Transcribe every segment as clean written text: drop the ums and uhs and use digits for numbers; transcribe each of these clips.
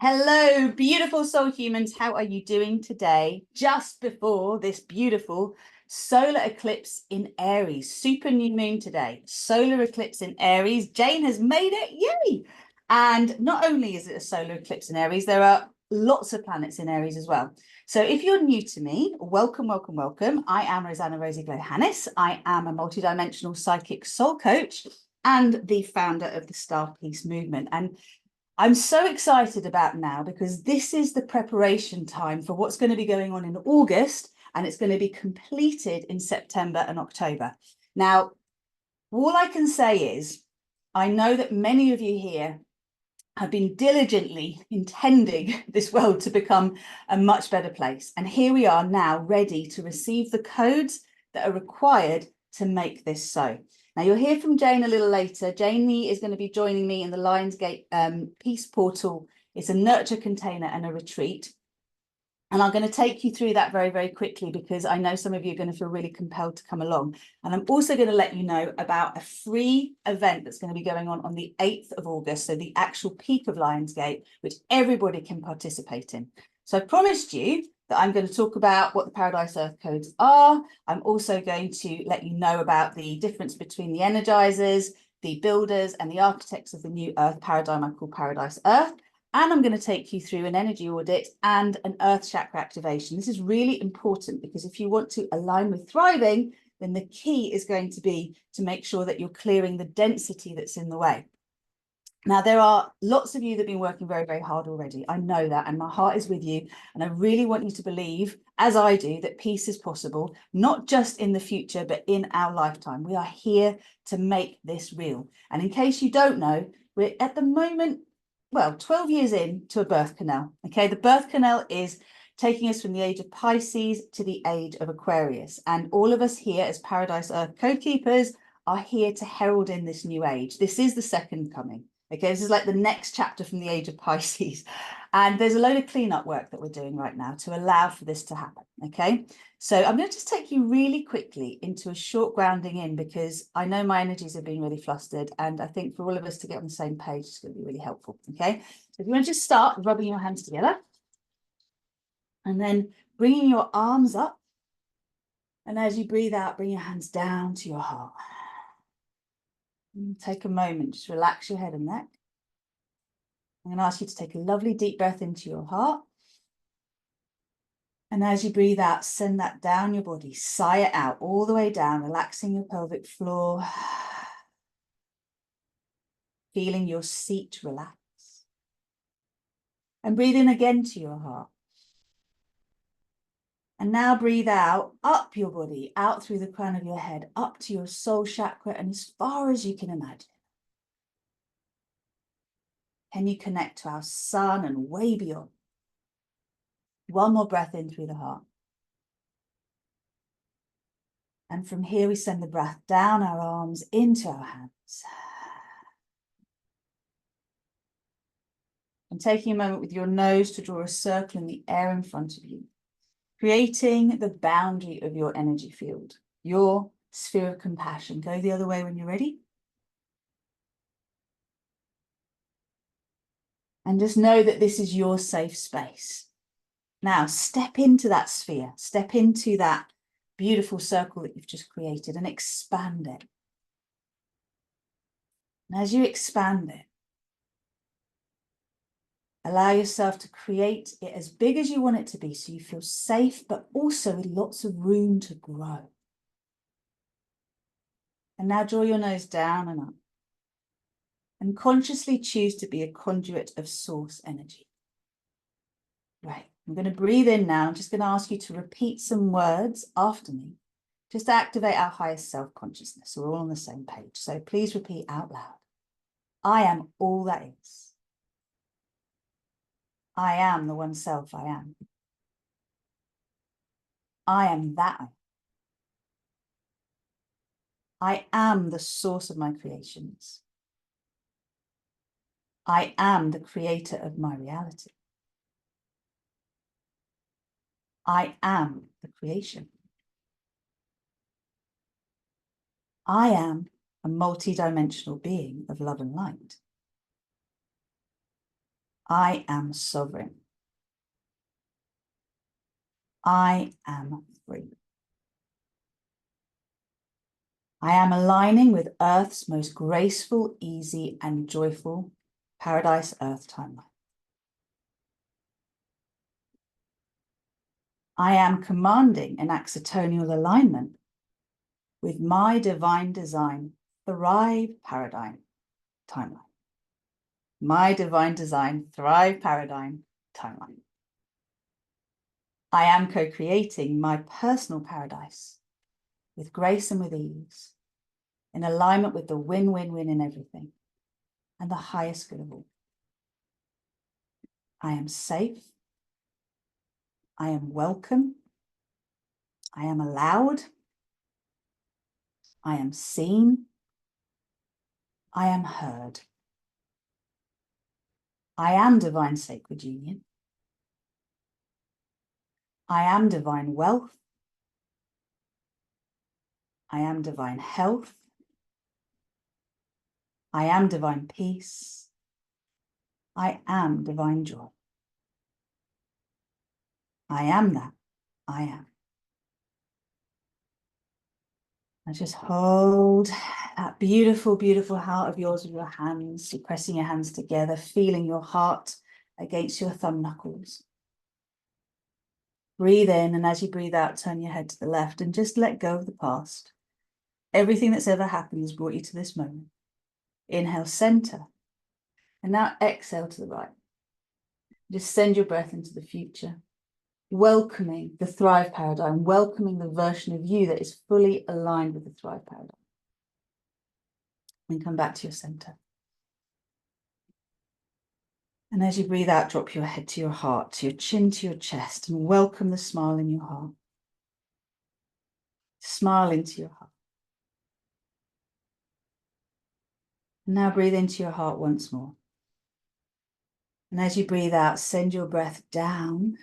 Hello, beautiful soul humans. How are you doing today? Just before this beautiful solar eclipse in Aries, super new moon today, solar eclipse in Aries. Jane has made it, yay! And not only is it a solar eclipse in Aries, there are lots of planets in Aries as well. So if you're new to me, welcome, welcome, welcome. I am RozyGlow Hannis. I am a multidimensional psychic soul coach and the founder of the StarPeace movement. And I'm so excited about now because this is the preparation time for what's going to be going on in August, and it's going to be completed in September and October. Now, all I can say is I know that many of you here have been diligently intending this world to become a much better place. And here we are now ready to receive the codes that are required to make this so. Now, you'll hear from Jane a little later. Janie is going to be joining me in the Lionsgate Peace Portal. It's a nurture container and a retreat. And I'm going to take you through that very, very quickly because I know some of you are going to feel really compelled to come along. And I'm also going to let you know about a free event that's going to be going on the 8th of August, so the actual peak of Lionsgate, which everybody can participate in. So I promised you that I'm going to talk about what the Paradise Earth codes are. I'm also going to let you know about the difference between the energizers, the builders, and the architects of the new Earth paradigm I call Paradise Earth. And I'm going to take you through an energy audit and an earth chakra activation. This is really important because if you want to align with thriving, then the key is going to be to make sure that you're clearing the density that's in the way. Now, there are lots of you that have been working very, very hard already. I know that, and my heart is with you. And I really want you to believe, as I do, that peace is possible, not just in the future, but in our lifetime. We are here to make this real. And in case you don't know, we're at the moment, well, 12 years into a birth canal. Okay, the birth canal is taking us from the age of Pisces to the age of Aquarius. And all of us here as Paradise Earth Code Keepers are here to herald in this new age. This is the second coming. Okay, this is like the next chapter from the age of Pisces. And there's a load of cleanup work that we're doing right now to allow for this to happen. Okay, so I'm going to just take you really quickly into a short grounding in because I know my energies have been really flustered. And I think for all of us to get on the same page, it's going to be really helpful. Okay, so if you want to just start rubbing your hands together and then bringing your arms up. And as you breathe out, bring your hands down to your heart. Take a moment, just relax your head and neck. I'm going to ask you to take a lovely deep breath into your heart. And as you breathe out, send that down your body, sigh it out all the way down, relaxing your pelvic floor. Feeling your seat relax. And breathe in again to your heart. And now breathe out, up your body, out through the crown of your head, up to your soul chakra and as far as you can imagine. Can you connect to our sun and way beyond? One more breath in through the heart. And from here, we send the breath down our arms into our hands. And taking a moment with your nose to draw a circle in the air in front of you, creating the boundary of your energy field, your sphere of compassion. Go the other way when you're ready. And just know that this is your safe space. Now, step into that sphere, step into that beautiful circle that you've just created and expand it. And as you expand it, allow yourself to create it as big as you want it to be so you feel safe, but also with lots of room to grow. And now draw your nose down and up. And consciously choose to be a conduit of source energy. Right, I'm going to breathe in now. I'm just going to ask you to repeat some words after me, just to activate our highest self-consciousness. So we're all on the same page. So please repeat out loud. I am all that is. I am the one self I am. I am that I am the source of my creations. I am the creator of my reality. I am the creation. I am a multi-dimensional being of love and light. I am sovereign. I am free. I am aligning with Earth's most graceful, easy, and joyful Paradise Earth timeline. I am commanding an accitonal alignment with my divine design, Thrive Paradigm timeline. My divine design, Thrive Paradigm timeline. I am co-creating my personal paradise with grace and with ease, in alignment with the win-win-win in everything and the highest good of all. I am safe. I am welcome. I am allowed. I am seen. I am heard. I am divine sacred union. I am divine wealth. I am divine health. I am divine peace. I am divine joy. I am that. I am. And just hold that beautiful, beautiful heart of yours with your hands. You're pressing your hands together, feeling your heart against your thumb knuckles. Breathe in, and as you breathe out, turn your head to the left and just let go of the past. Everything that's ever happened has brought you to this moment. Inhale, center. And now exhale to the right. Just send your breath into the future, welcoming the Thrive Paradigm, welcoming the version of you that is fully aligned with the Thrive Paradigm. And come back to your center. And as you breathe out, drop your head to your heart, to your chin, to your chest, and welcome the smile in your heart. Smile into your heart. And now breathe into your heart once more. And as you breathe out, send your breath down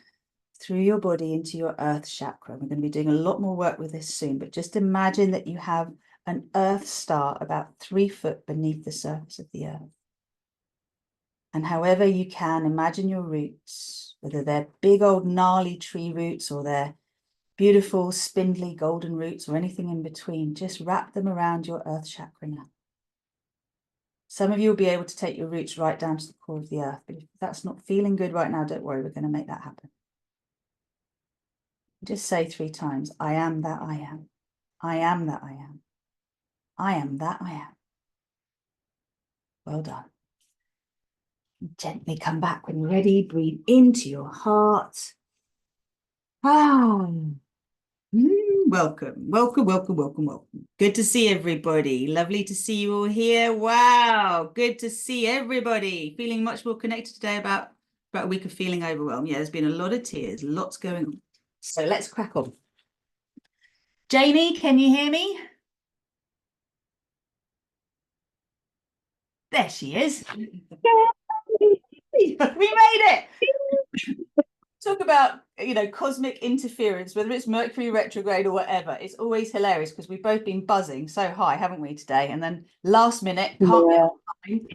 through your body into your earth chakra. We're going to be doing a lot more work with this soon, but just imagine that you have an earth star about 3 foot beneath the surface of the earth. And however you can, imagine your roots, whether they're big old gnarly tree roots or they're beautiful spindly golden roots or anything in between, just wrap them around your earth chakra now. Some of you will be able to take your roots right down to the core of the earth, but if that's not feeling good right now, don't worry, we're going to make that happen. Just say 3 times, I am that I am. I am that I am. I am that I am. Well done. Gently come back when you're ready. Breathe into your heart. Welcome, welcome, welcome, welcome, welcome. Good to see everybody. Lovely to see you all here. Wow, good to see everybody. Feeling much more connected today about a week of feeling overwhelmed. Yeah, there's been a lot of tears, lots going on. So let's crack on. Janie, can you hear me? There she is. We made it. Talk about, you know, cosmic interference, whether it's Mercury retrograde or whatever. It's always hilarious because we've both been buzzing so high, haven't we, today? And then last minute, can't get online.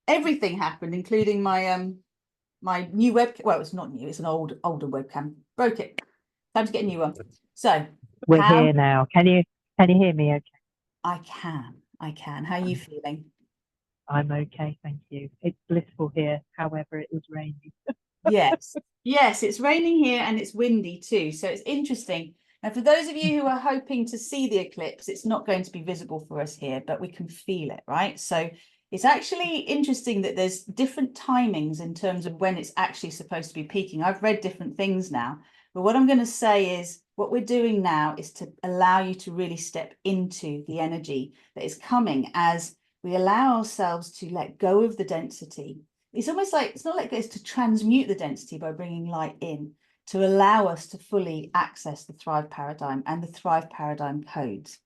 Everything happened, including my my new webcam. Well, it's not new, it's an older webcam. Broke it. Time to get a new one. So we're here now. Can you hear me okay? I can. How are you feeling? I'm okay, thank you. It's blissful here, however, it was raining. Yes, it's raining here and it's windy too. So it's interesting. And for those of you who are hoping to see the eclipse, it's not going to be visible for us here, but we can feel it, right? So it's actually interesting that there's different timings in terms of when it's actually supposed to be peaking. I've read different things now, but what I'm going to say is what we're doing now is to allow you to really step into the energy that is coming as we allow ourselves to let go of the density. It's almost like, it's not like it's to transmute the density by bringing light in, to allow us to fully access the Thrive Paradigm and the Thrive Paradigm codes.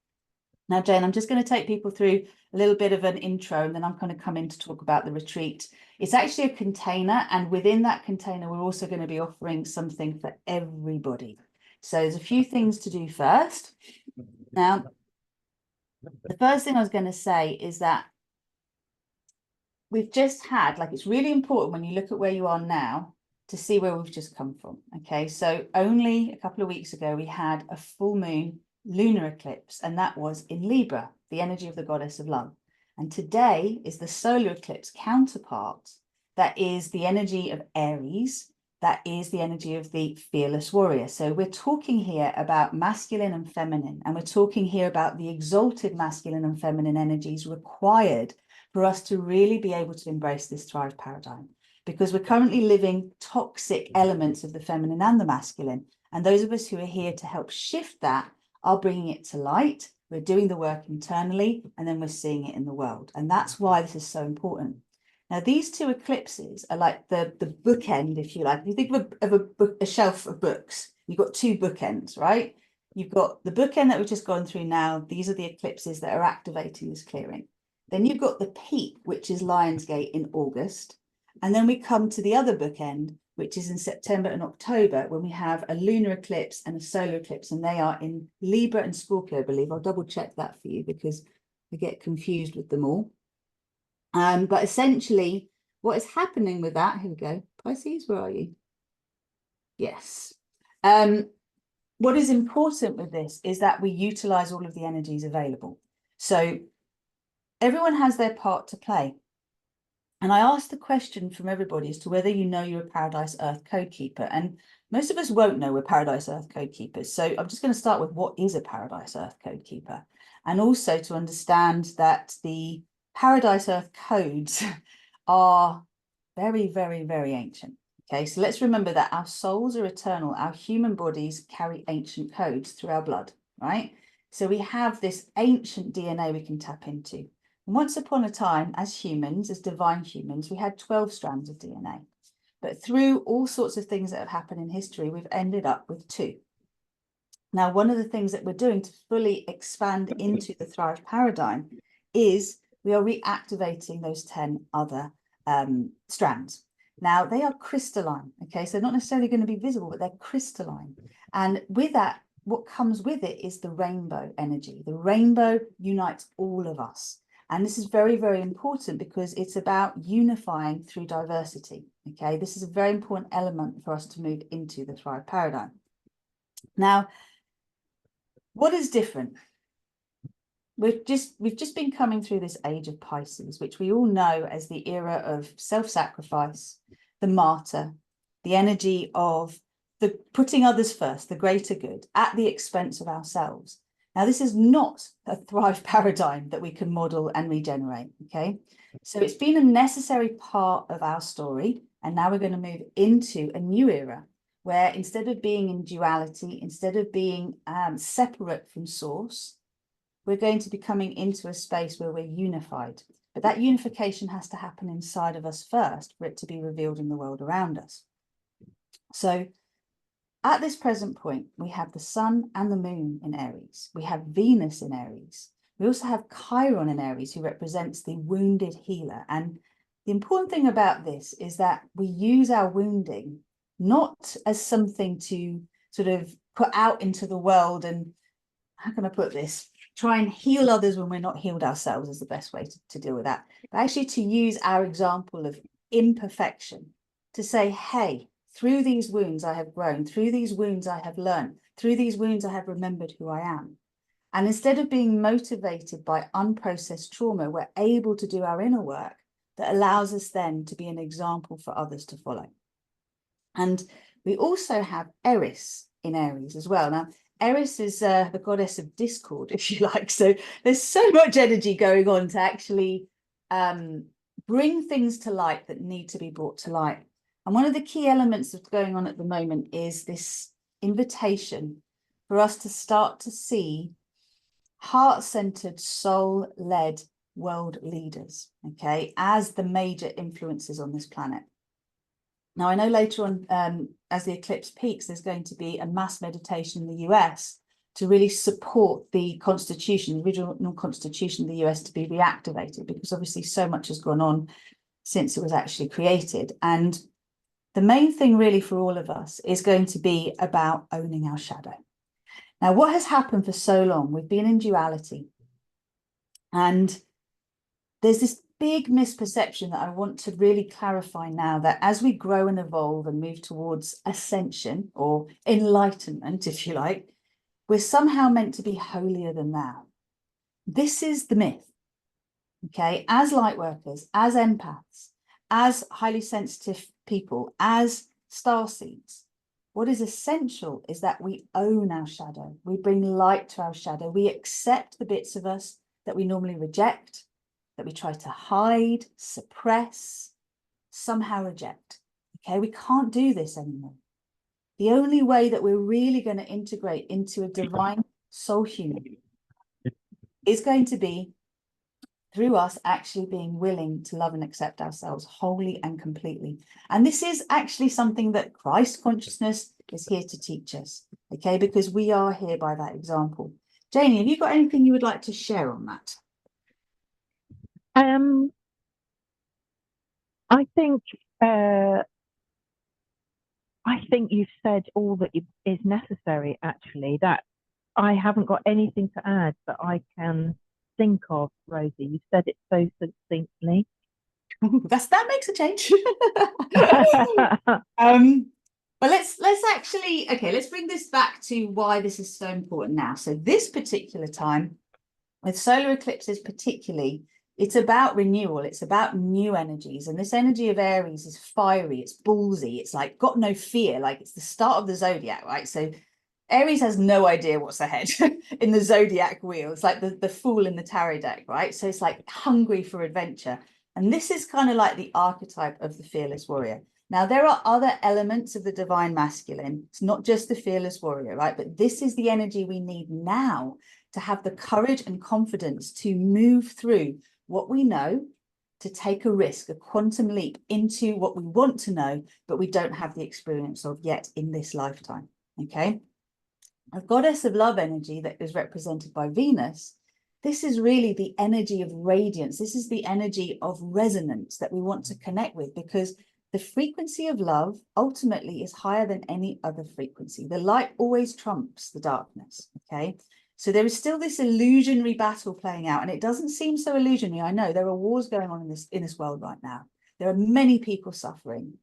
Now, Jane, I'm just going to take people through a little bit of an intro, and then I'm going to come in to talk about the retreat. It's actually a container, and within that container, we're also going to be offering something for everybody. So there's a few things to do first. Now, the first thing I was going to say is that we've just had, like, it's really important when you look at where you are now to see where we've just come from. Okay, so only a couple of weeks ago, we had a full moon lunar eclipse, and that was in Libra, the energy of the goddess of love. And today is the solar eclipse counterpart. That is the energy of Aries. That is the energy of the fearless warrior. So we're talking here about masculine and feminine, and we're talking here about the exalted masculine and feminine energies required for us to really be able to embrace this Thrive paradigm, because we're currently living toxic elements of the feminine and the masculine. And those of us who are here to help shift that are bringing it to light. We're doing the work internally, and then we're seeing it in the world. And that's why this is so important. Now, these two eclipses are like the bookend, if you like. If you think of a shelf of books, you've got two bookends, right? You've got the bookend that we've just gone through now. These are the eclipses that are activating this clearing. Then you've got the peak, which is Lionsgate in August. And then we come to the other bookend, which is in September and October, when we have a lunar eclipse and a solar eclipse, and they are in Libra and Scorpio, I believe. I'll double check that for you because I get confused with them all. But essentially, what is happening with that, here we go, Pisces, where are you? Yes. What is important with this is that we utilize all of the energies available. So everyone has their part to play. And I asked the question from everybody as to whether you know you're a Paradise Earth Code Keeper. And most of us won't know we're Paradise Earth Code Keepers. So I'm just going to start with what is a Paradise Earth Code Keeper, and also to understand that the Paradise Earth codes are very, very, very ancient. Okay, so let's remember that our souls are eternal. Our human bodies carry ancient codes through our blood, right? So we have this ancient DNA we can tap into. And once upon a time, as humans, as divine humans, we had 12 strands of DNA. But through all sorts of things that have happened in history, we've ended up with 2. Now, one of the things that we're doing to fully expand into the Thrive paradigm is we are reactivating those 10 other strands. Now, they are crystalline, okay? So they're not necessarily going to be visible, but they're crystalline. And with that, what comes with it is the rainbow energy. The rainbow unites all of us. And this is very, very important because it's about unifying through diversity, okay? This is a very important element for us to move into the Thrive paradigm. Now, what is different? We've just been coming through this age of Pisces, which we all know as the era of self-sacrifice, the martyr, the energy of the putting others first, the greater good, at the expense of ourselves. Now, this is not a Thrive paradigm that we can model and regenerate, okay? So it's been a necessary part of our story, and now we're going to move into a new era where instead of being in duality, instead of being separate from source, we're going to be coming into a space where we're unified. But that unification has to happen inside of us first for it to be revealed in the world around us. So at this present point, we have the sun and the moon in Aries. We have Venus in Aries. We also have Chiron in Aries, who represents the wounded healer. And the important thing about this is that we use our wounding not as something to sort of put out into the world and, how can I put this? Try and heal others when we're not healed ourselves is the best way to deal with that. But actually to use our example of imperfection to say, hey, through these wounds I have grown, through these wounds I have learned, through these wounds I have remembered who I am. And instead of being motivated by unprocessed trauma, we're able to do our inner work that allows us then to be an example for others to follow. And we also have Eris in Aries as well. Now, Eris is the goddess of discord, if you like. So there's so much energy going on to actually bring things to light that need to be brought to light. And one of the key elements that's going on at the moment is this invitation for us to start to see heart-centered, soul-led world leaders, okay, as the major influences on this planet. Now, I know later on, as the eclipse peaks, there's going to be a mass meditation in the US to really support the constitution, the original constitution of the US to be reactivated, because obviously so much has gone on since it was actually created. And the main thing really for all of us is going to be about owning our shadow. Now, what has happened for so long? We've been in duality. And there's this big misperception that I want to really clarify now, that as we grow and evolve and move towards ascension or enlightenment, if you like, we're somehow meant to be holier than thou. This is the myth, okay? As light workers, as empaths, as highly sensitive people, as starseeds, what is essential is that we own our shadow. We bring light to our shadow. We accept the bits of us that we normally reject, that we try to hide, suppress, somehow reject. Okay, we can't do this anymore. The only way that we're really going to integrate into a divine soul human is going to be through us actually being willing to love and accept ourselves wholly and completely. And this is actually something that Christ consciousness is here to teach us, okay? Because we are here by that example. Janie, have you got anything you would like to share on that? I think you've said all that is necessary, actually. That I haven't got anything to add that I can think of, Rosie. You said it so succinctly. That makes a change. But let's actually, okay, let's bring this back to why this is so important now. So this particular time, with solar eclipses particularly, it's about renewal, it's about new energies. And this energy of Aries is fiery, it's ballsy, it's like got no fear, like it's the start of the zodiac, right? So Aries has no idea what's ahead in the zodiac wheel. It's like the fool in the tarot deck, right? So it's like hungry for adventure. And this is kind of like the archetype of the fearless warrior. Now, there are other elements of the divine masculine. It's not just the fearless warrior, right? But this is the energy we need now to have the courage and confidence to move through what we know, to take a risk, a quantum leap into what we want to know, but we don't have the experience of yet in this lifetime, okay? A goddess of love energy that is represented by Venus, this is really the energy of radiance. This is the energy of resonance that we want to connect with, because the frequency of love ultimately is higher than any other frequency. The light always trumps the darkness, okay? So there is still this illusionary battle playing out, and it doesn't seem so illusionary. I know there are wars going on in this world right now. There are many people suffering.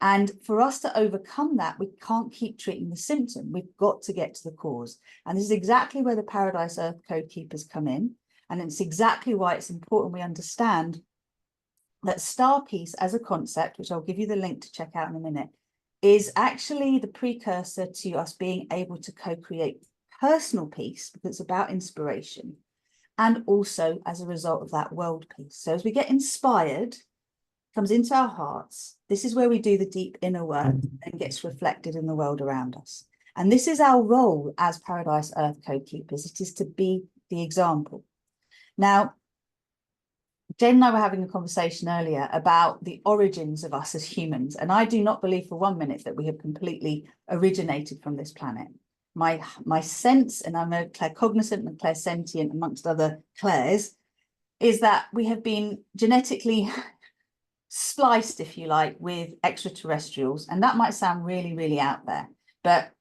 And for us to overcome that, we can't keep treating the symptom. We've got to get to the cause. And this is exactly where the Paradise Earth Code Keepers come in. And it's exactly why it's important we understand that StarPeace as a concept, which I'll give you the link to check out in a minute, is actually the precursor to us being able to co-create personal peace, because it's about inspiration, and also as a result of that world peace. So as we get inspired, comes into our hearts, this is where we do the deep inner work and gets reflected in the world around us. And this is our role as Paradise Earth Code Keepers. It is to be the example. Now, Jen and I were having a conversation earlier about the origins of us as humans. And I do not believe for 1 minute that we have completely originated from this planet. My sense, and I'm a claircognizant and clairsentient amongst other clairs, is that we have been genetically spliced, if you like, with extraterrestrials. And that might sound really, really out there. But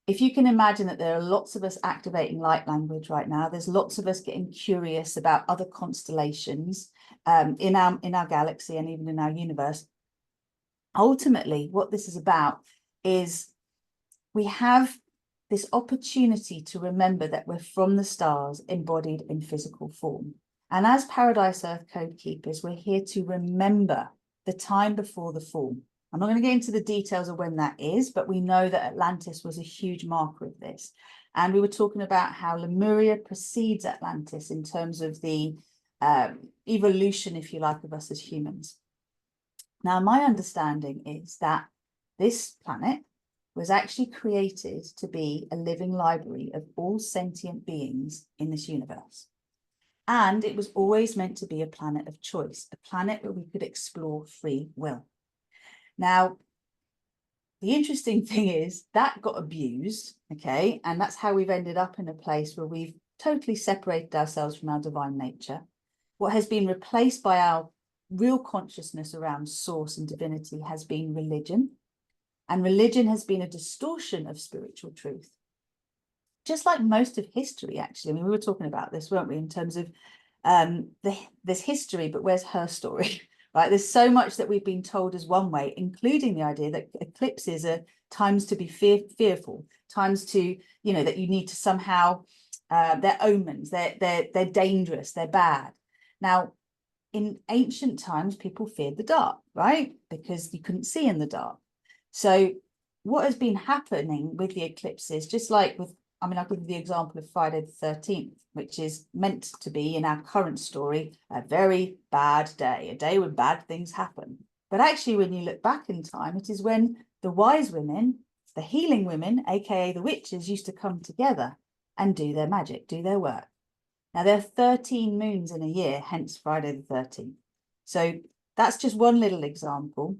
if you can imagine that there are lots of us activating light language right now, there's lots of us getting curious about other constellations in our galaxy and even in our universe. Ultimately, what this is about is we have this opportunity to remember that we're from the stars embodied in physical form. And as Paradise Earth Code Keepers, we're here to remember the time before the fall. I'm not going to get into the details of when that is, but we know that Atlantis was a huge marker of this. And we were talking about how Lemuria precedes Atlantis in terms of the evolution, if you like, of us as humans. Now, my understanding is that this planet was actually created to be a living library of all sentient beings in this universe. And it was always meant to be a planet of choice, a planet where we could explore free will. Now, the interesting thing is that got abused, okay? And that's how we've ended up in a place where we've totally separated ourselves from our divine nature. What has been replaced by our real consciousness around source and divinity has been religion. And religion has been a distortion of spiritual truth. Just like most of history, actually. I mean, we were talking about this, weren't we, in terms of there's history, but where's her story? Right? There's so much that we've been told as one way, including the idea that eclipses are times to be fearful, times to, you know, that you need to somehow, they're omens, they're dangerous, they're bad. Now, in ancient times, people feared the dark, right? Because you couldn't see in the dark. So what has been happening with the eclipses, just like with, I mean, I'll give you the example of Friday the 13th, which is meant to be, in our current story, a very bad day, a day when bad things happen. But actually, when you look back in time, it is when the wise women, the healing women, aka the witches, used to come together and do their magic, do their work. Now, there are 13 moons in a year, hence Friday the 13th. So that's just one little example.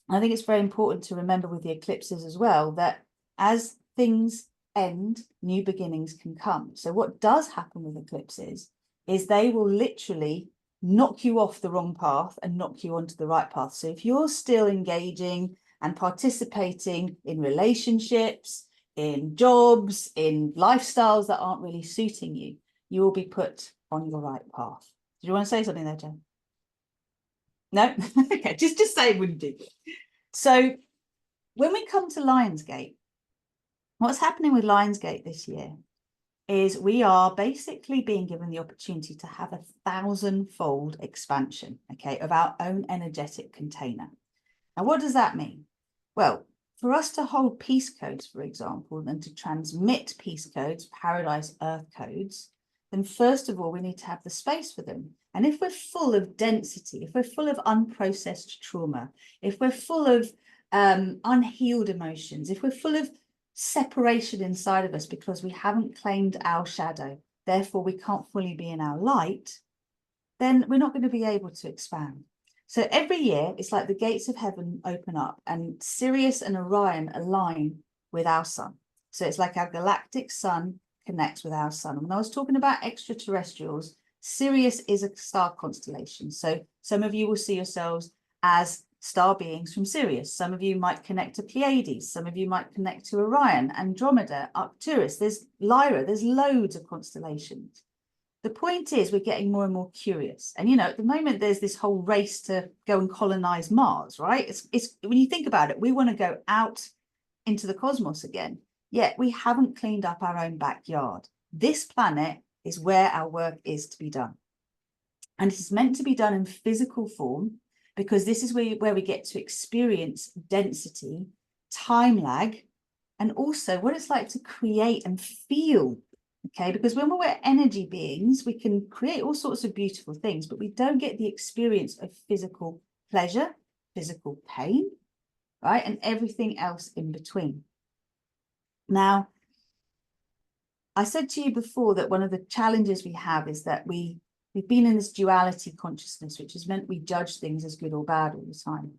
I think it's very important to remember with the eclipses as well, that as things end, new beginnings can come. So what does happen with eclipses is they will literally knock you off the wrong path and knock you onto the right path. So if you're still engaging and participating in relationships, in jobs, in lifestyles that aren't really suiting you, you will be put on your right path. Do you want to say something there, Jen? No? Okay, just say it wouldn't do. So when we come to Lionsgate, what's happening with Lionsgate this year is we are basically being given the opportunity to have 1,000-fold expansion, okay, of our own energetic container. Now, what does that mean? Well, for us to hold peace codes, for example, and to transmit peace codes, paradise earth codes, then first of all, we need to have the space for them. And if we're full of density, if we're full of unprocessed trauma, if we're full of unhealed emotions, if we're full of separation inside of us because we haven't claimed our shadow, therefore we can't fully be in our light, then we're not going to be able to expand. So every year, it's like the gates of heaven open up and Sirius and Orion align with our sun. So it's like our galactic sun connects with our sun. When I was talking about extraterrestrials, Sirius is a star constellation. So some of you will see yourselves as star beings from Sirius. Some of you might connect to Pleiades. Some of you might connect to Orion, Andromeda, Arcturus. There's Lyra. There's loads of constellations. The point is we're getting more and more curious. And, you know, at the moment, there's this whole race to go and colonize Mars, right? It's when you think about it, we want to go out into the cosmos again, yet we haven't cleaned up our own backyard. This planet is where our work is to be done. And it is meant to be done in physical form because this is where we get to experience density, time lag, and also what it's like to create and feel. Okay, because when we're energy beings, we can create all sorts of beautiful things, but we don't get the experience of physical pleasure, physical pain, right? And everything else in between. Now, I said to you before that one of the challenges we have is that we've been in this duality consciousness, which has meant we judge things as good or bad all the time.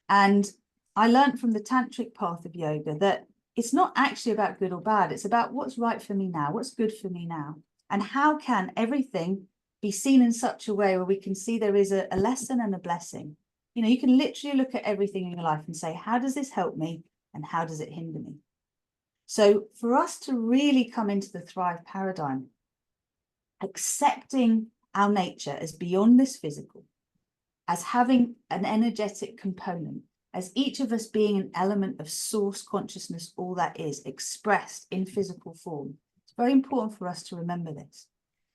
And I learned from the tantric path of yoga that it's not actually about good or bad. It's about what's right for me now, what's good for me now. And how can everything be seen in such a way where we can see there is a lesson and a blessing. You know, you can literally look at everything in your life and say, how does this help me? And how does it hinder me? So for us to really come into the Thrive paradigm, accepting our nature as beyond this physical, as having an energetic component, as each of us being an element of source consciousness, all that is expressed in physical form. It's very important for us to remember this.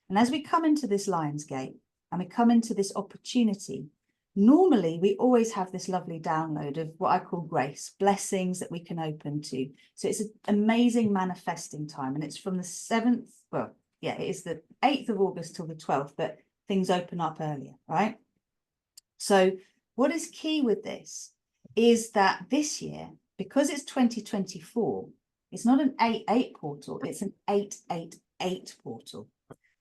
And as we come into this Lionsgate and we come into this opportunity, normally we always have this lovely download of what I call grace, blessings that we can open to. So it's an amazing manifesting time. And it's from the 7th, well, yeah, it is the 8th of August till the 12th, but things open up earlier, right? So what is key with this is that this year, because it's 2024, it's not an 8-8 portal, it's an 8-8-8 portal.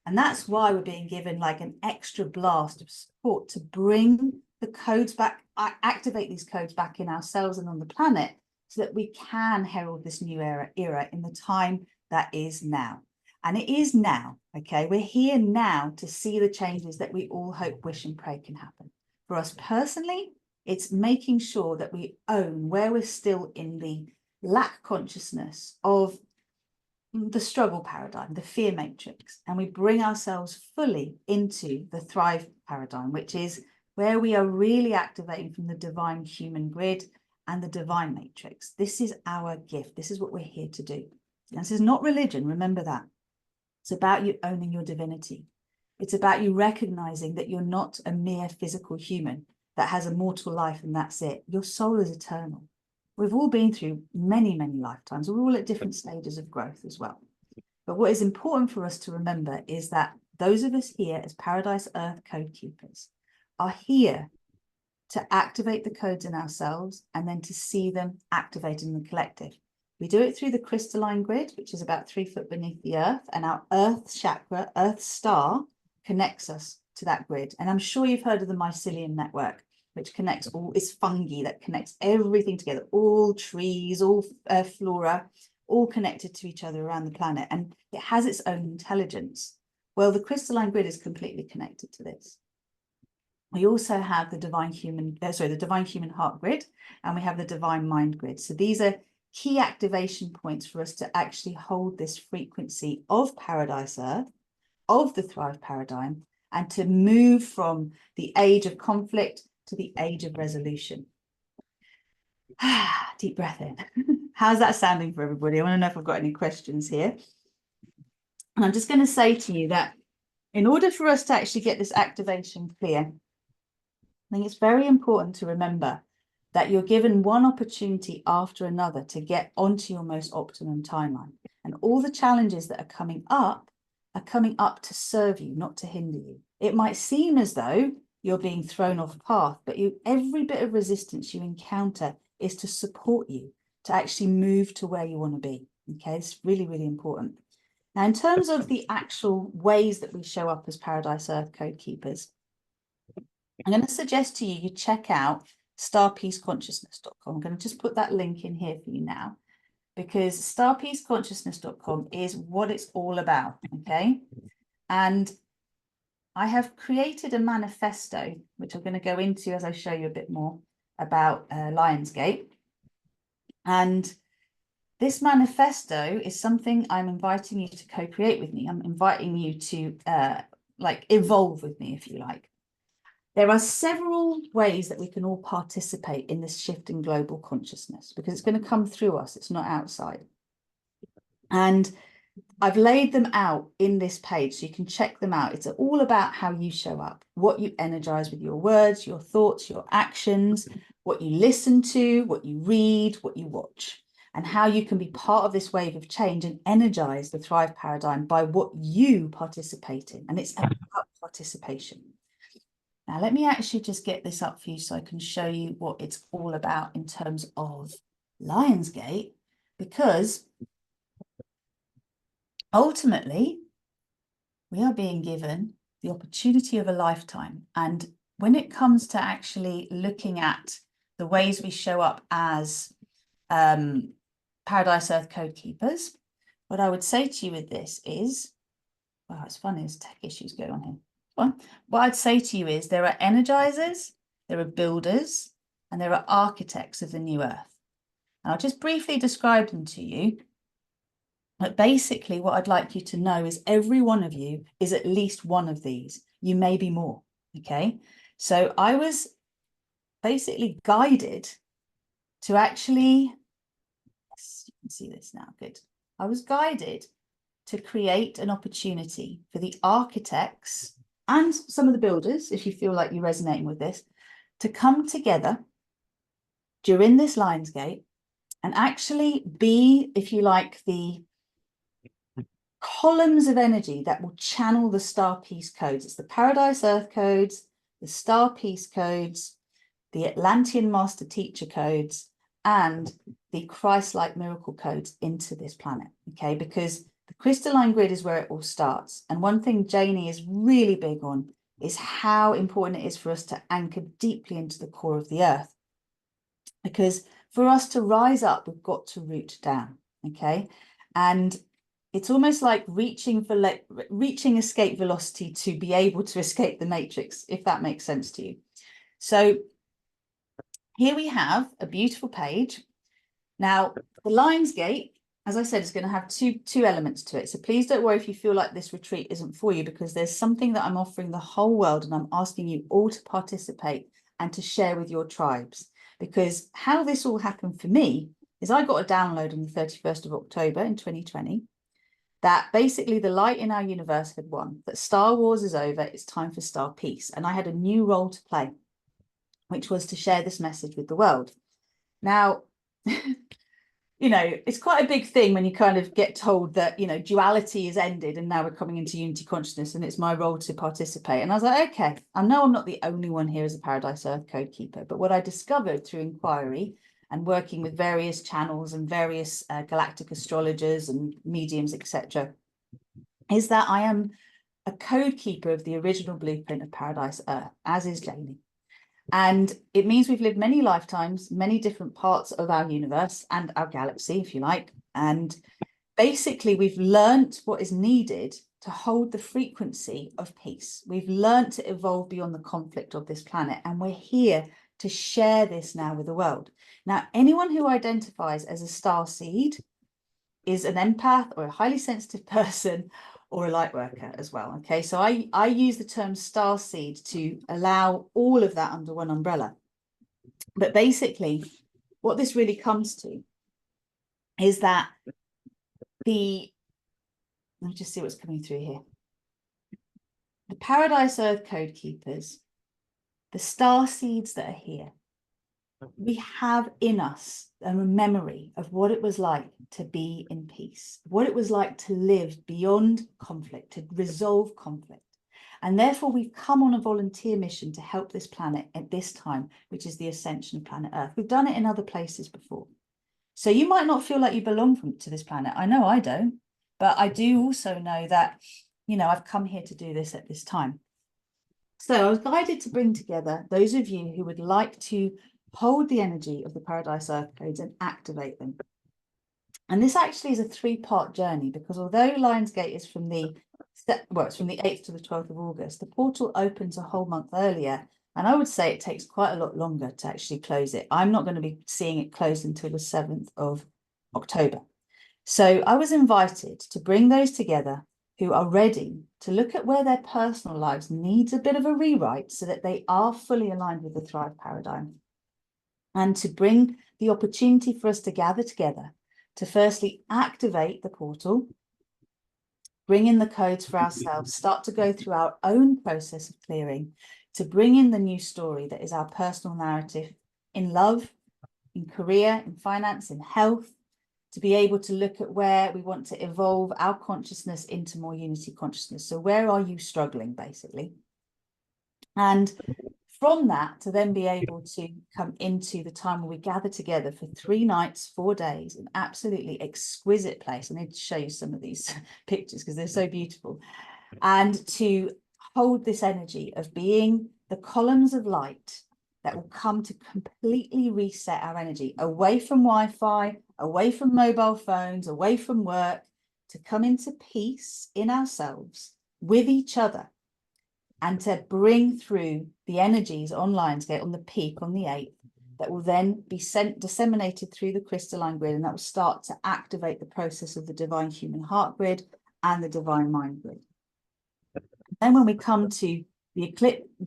And that's why we're being given like an extra blast of support to bring the codes back, activate these codes back in ourselves and on the planet so that we can herald this new era in the time that is now. And it is now, okay? We're here now to see the changes that we all hope, wish, and pray can happen. For us personally, it's making sure that we own where we're still in the lack consciousness of the struggle paradigm, the fear matrix, and we bring ourselves fully into the thrive paradigm, which is where we are really activating from the divine human grid and the divine matrix. This is our gift. This is what we're here to do. And this is not religion. Remember that. It's about you owning your divinity. It's about you recognizing that you're not a mere physical human that has a mortal life and that's it. Your soul is eternal. We've all been through many, many lifetimes. We're all at different stages of growth as well. But what is important for us to remember is that those of us here as Paradise Earth code keepers are here to activate the codes in ourselves and then to see them activated in the collective. We do it through the crystalline grid, which is about 3 foot beneath the earth, and our earth chakra, earth star, connects us to that grid. And I'm sure you've heard of the mycelium network, which connects all, it's fungi that connects everything together, all trees, all flora, all connected to each other around the planet. And it has its own intelligence. Well, the crystalline grid is completely connected to this. We also have the divine human heart grid, and we have the divine mind grid. So these are key activation points for us to actually hold this frequency of Paradise Earth, of the Thrive paradigm, and to move from the age of conflict to the age of resolution. Deep breath in. How's that sounding for everybody? I want to know if I've got any questions here. And I'm just going to say to you that in order for us to actually get this activation clear, I think it's very important to remember that you're given one opportunity after another to get onto your most optimum timeline. And all the challenges that are coming up to serve you, not to hinder you. It might seem as though you're being thrown off path, but every bit of resistance you encounter is to support you to actually move to where you want to be. Okay, it's really, really important. Now, in terms of the actual ways that we show up as Paradise Earth code keepers, I'm going to suggest to you check out starpeaceconsciousness.com. I'm going to just put that link in here for you now, because starpeaceconsciousness.com is what it's all about, okay? And I have created a manifesto, which I'm going to go into as I show you a bit more about Lionsgate. And this manifesto is something I'm inviting you to co-create with me. I'm inviting you to evolve with me, if you like. There are several ways that we can all participate in this shift in global consciousness, because it's going to come through us. It's not outside. And I've laid them out in this page, so you can check them out. It's all about how you show up, what you energize with your words, your thoughts, your actions, what you listen to, what you read, what you watch, and how you can be part of this wave of change and energize the Thrive paradigm by what you participate in. And it's about participation. Now, let me actually just get this up for you so I can show you what it's all about in terms of Lionsgate, because ultimately, we are being given the opportunity of a lifetime. And when it comes to actually looking at the ways we show up as Paradise Earth code keepers, what I would say to you with this is, wow, it's funny, there's tech issues going on here. What I'd say to you is there are energizers, there are builders, and there are architects of the new earth. And I'll just briefly describe them to you. But basically, what I'd like you to know is every one of you is at least one of these. You may be more, okay? So I was basically guided to actually, yes, you can see this now, good. I was guided to create an opportunity for the architects and some of the builders, if you feel like you're resonating with this, to come together during this Lionsgate and actually be, if you like, the columns of energy that will channel the StarPeace codes. It's the Paradise Earth codes, the StarPeace codes, the Atlantean Master Teacher codes, and the Christ-like miracle codes into this planet, okay? Because the crystalline grid is where it all starts. And one thing Janie is really big on is how important it is for us to anchor deeply into the core of the earth. Because for us to rise up, we've got to root down, okay? And it's almost like reaching escape velocity to be able to escape the matrix, if that makes sense to you. So here we have a beautiful page. Now, the Lionsgate as I said, it's going to have two elements to it. So please don't worry if you feel like this retreat isn't for you, because there's something that I'm offering the whole world, and I'm asking you all to participate and to share with your tribes. Because how this all happened for me is I got a download on the 31st of October in 2020 that basically the light in our universe had won, that Star Wars is over, it's time for StarPeace. And I had a new role to play, which was to share this message with the world. Now, you know, it's quite a big thing when you kind of get told that, you know, duality is ended and now we're coming into unity consciousness and it's my role to participate. And I was like, okay, I know I'm not the only one here as a Paradise Earth code keeper, but what I discovered through inquiry and working with various channels and various galactic astrologers and mediums, etc., is that I am a code keeper of the original blueprint of Paradise Earth, as is Jamie. And it means we've lived many lifetimes, many different parts of our universe and our galaxy, if you like. And basically, we've learnt what is needed to hold the frequency of peace. We've learnt to evolve beyond the conflict of this planet. And we're here to share this now with the world. Now, anyone who identifies as a star seed is an empath or a highly sensitive person or a light worker as well. Okay, so I use the term star seed to allow all of that under one umbrella. But basically, what this really comes to is that let me just see what's coming through here. The Paradise Earth code keepers, the star seeds that are here, we have in us a memory of what it was like to be in peace, what it was like to live beyond conflict, to resolve conflict. And therefore, we've come on a volunteer mission to help this planet at this time, which is the ascension of planet Earth. We've done it in other places before. So you might not feel like you belong to this planet. I know I don't, but I do also know that, you know, I've come here to do this at this time. So I was guided to bring together those of you who would like to hold the energy of the Paradise Earth codes and activate them. And this actually is a 3-part journey, because although Lionsgate is from the 8th to the 12th of August, the portal opens a whole month earlier. And I would say it takes quite a lot longer to actually close it. I'm not going to be seeing it closed until the 7th of October. So I was invited to bring those together who are ready to look at where their personal lives needs a bit of a rewrite so that they are fully aligned with the Thrive paradigm. And to bring the opportunity for us to gather together to firstly activate the portal, bring in the codes for ourselves, start to go through our own process of clearing, to bring in the new story that is our personal narrative in love, in career, in finance, in health, to be able to look at where we want to evolve our consciousness into more unity consciousness. So where are you struggling, basically? And from that, to then be able to come into the time where we gather together for 3 nights, 4 days, an absolutely exquisite place. I need to show you some of these pictures because they're so beautiful. And to hold this energy of being the columns of light that will come to completely reset our energy away from Wi-Fi, away from mobile phones, away from work, to come into peace in ourselves with each other, and to bring through the energies on Lionsgate on the peak on the 8th that will then be disseminated through the crystalline grid, and that will start to activate the process of the divine human heart grid and the divine mind grid. Then when we come to the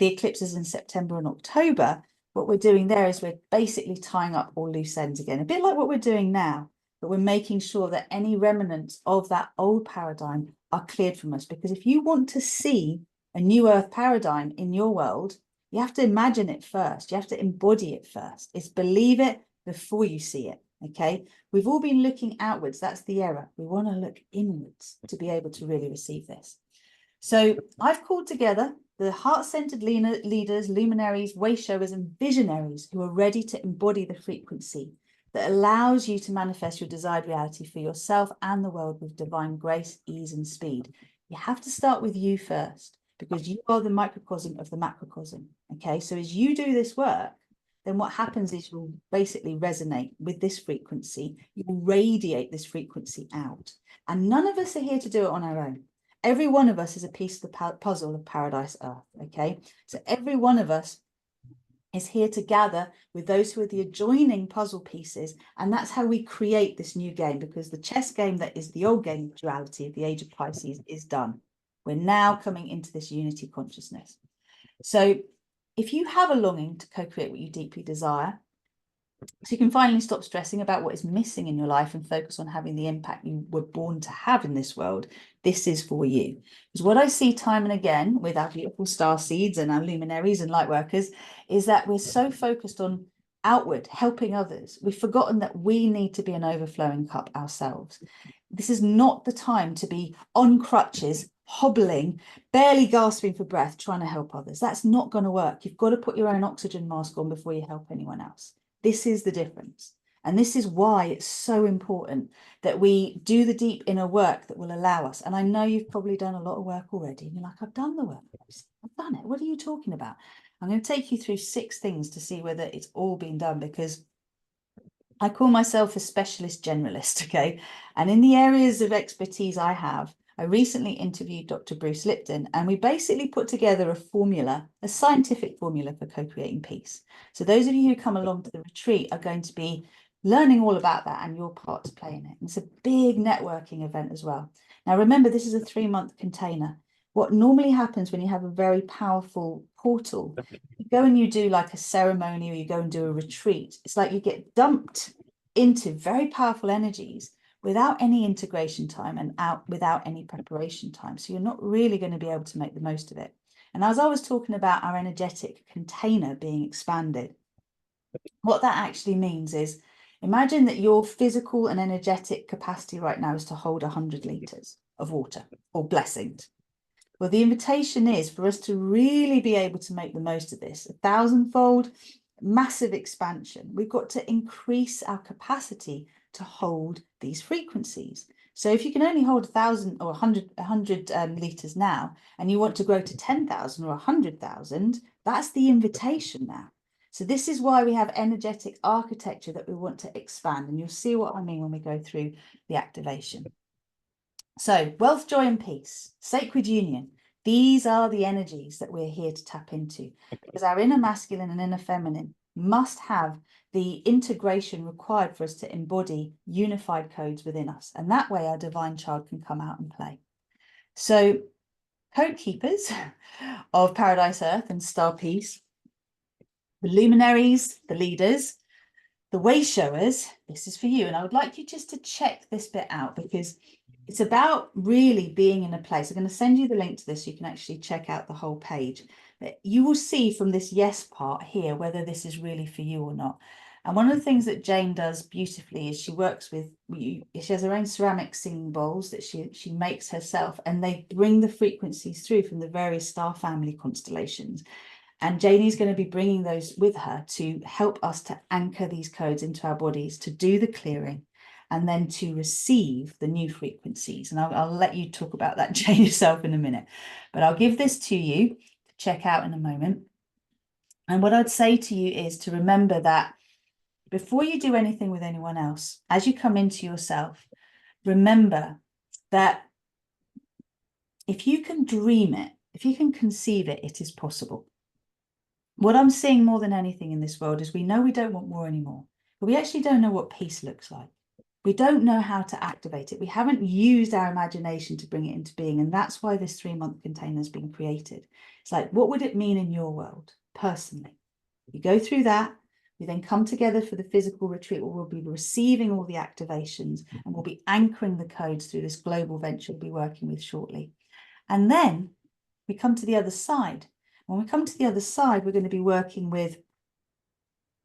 eclipses in September and October, what we're doing there is we're basically tying up all loose ends again, a bit like what we're doing now, but we're making sure that any remnants of that old paradigm are cleared from us. Because if you want to see a new earth paradigm in your world, you have to imagine it first. You have to embody it first. It's believe it before you see it. Okay. We've all been looking outwards. That's the error. We want to look inwards to be able to really receive this. So I've called together the heart-centered leaders, luminaries, way showers, and visionaries who are ready to embody the frequency that allows you to manifest your desired reality for yourself and the world with divine grace, ease, and speed. You have to start with you first, because you are the microcosm of the macrocosm. Okay, so as you do this work, then what happens is you'll basically resonate with this frequency. You'll radiate this frequency out. And none of us are here to do it on our own. Every one of us is a piece of the puzzle of Paradise Earth. Okay, so every one of us is here to gather with those who are the adjoining puzzle pieces. And that's how we create this new game, because the chess game that is the old game of duality of the age of Pisces is done. We're now coming into this unity consciousness. So if you have a longing to co-create what you deeply desire, so you can finally stop stressing about what is missing in your life and focus on having the impact you were born to have in this world, this is for you. Because what I see time and again with our beautiful star seeds and our luminaries and light workers is that we're so focused on outward, helping others. We've forgotten that we need to be an overflowing cup ourselves. This is not the time to be on crutches, hobbling, barely gasping for breath, trying to help others. That's not going to work. You've got to put your own oxygen mask on before you help anyone else. This is the difference. And this is why it's so important that we do the deep inner work that will allow us. And I know you've probably done a lot of work already. And you're like, I've done the work. I've done it. What are you talking about? I'm going to take you through 6 things to see whether it's all been done, because I call myself a specialist generalist, okay? And in the areas of expertise I have, I recently interviewed Dr. Bruce Lipton, and we basically put together a formula, a scientific formula for co-creating peace. So those of you who come along to the retreat are going to be learning all about that and your part to play in it. And it's a big networking event as well. Now, remember, this is a 3-month container. What normally happens when you have a very powerful portal, you go and you do like a ceremony or you go and do a retreat. It's like you get dumped into very powerful energies without any integration time and without any preparation time. So you're not really going to be able to make the most of it. And as I was talking about our energetic container being expanded, what that actually means is, imagine that your physical and energetic capacity right now is to hold 100 liters of water or blessings. Well, the invitation is for us to really be able to make the most of this, 1,000-fold, massive expansion. We've got to increase our capacity to hold these frequencies. So if you can only hold 1,000 or 100 liters now, and you want to grow to 10,000 or 100,000, that's the invitation now. So this is why we have energetic architecture that we want to expand. And you'll see what I mean when we go through the activation. So wealth, joy, and peace, sacred union. These are the energies that we're here to tap into, because our inner masculine and inner feminine must have the integration required for us to embody unified codes within us. And that way our divine child can come out and play. So code keepers of Paradise Earth and StarPeace, the luminaries, the leaders, the way showers, this is for you. And I would like you just to check this bit out, because it's about really being in a place. I'm going to send you the link to this so you can actually check out the whole page. But you will see from this yes part here whether this is really for you or not. And one of the things that Jane does beautifully is she works with you. She has her own ceramic singing bowls that she makes herself, and they bring the frequencies through from the various star family constellations. And Janie's going to be bringing those with her to help us to anchor these codes into our bodies, to do the clearing, and then to receive the new frequencies. And I'll let you talk about that, Jane, yourself in a minute. But I'll give this to you to check out in a moment. And what I'd say to you is to remember that before you do anything with anyone else, as you come into yourself, remember that if you can dream it, if you can conceive it, it is possible. What I'm seeing more than anything in this world is we know we don't want war anymore, but we actually don't know what peace looks like. We don't know how to activate it. We haven't used our imagination to bring it into being. And that's why this 3-month container has been created. It's like, what would it mean in your world personally? You go through that. We then come together for the physical retreat where we'll be receiving all the activations and we'll be anchoring the codes through this global venture we'll be working with shortly. And then we come to the other side. When we come to the other side, we're going to be working with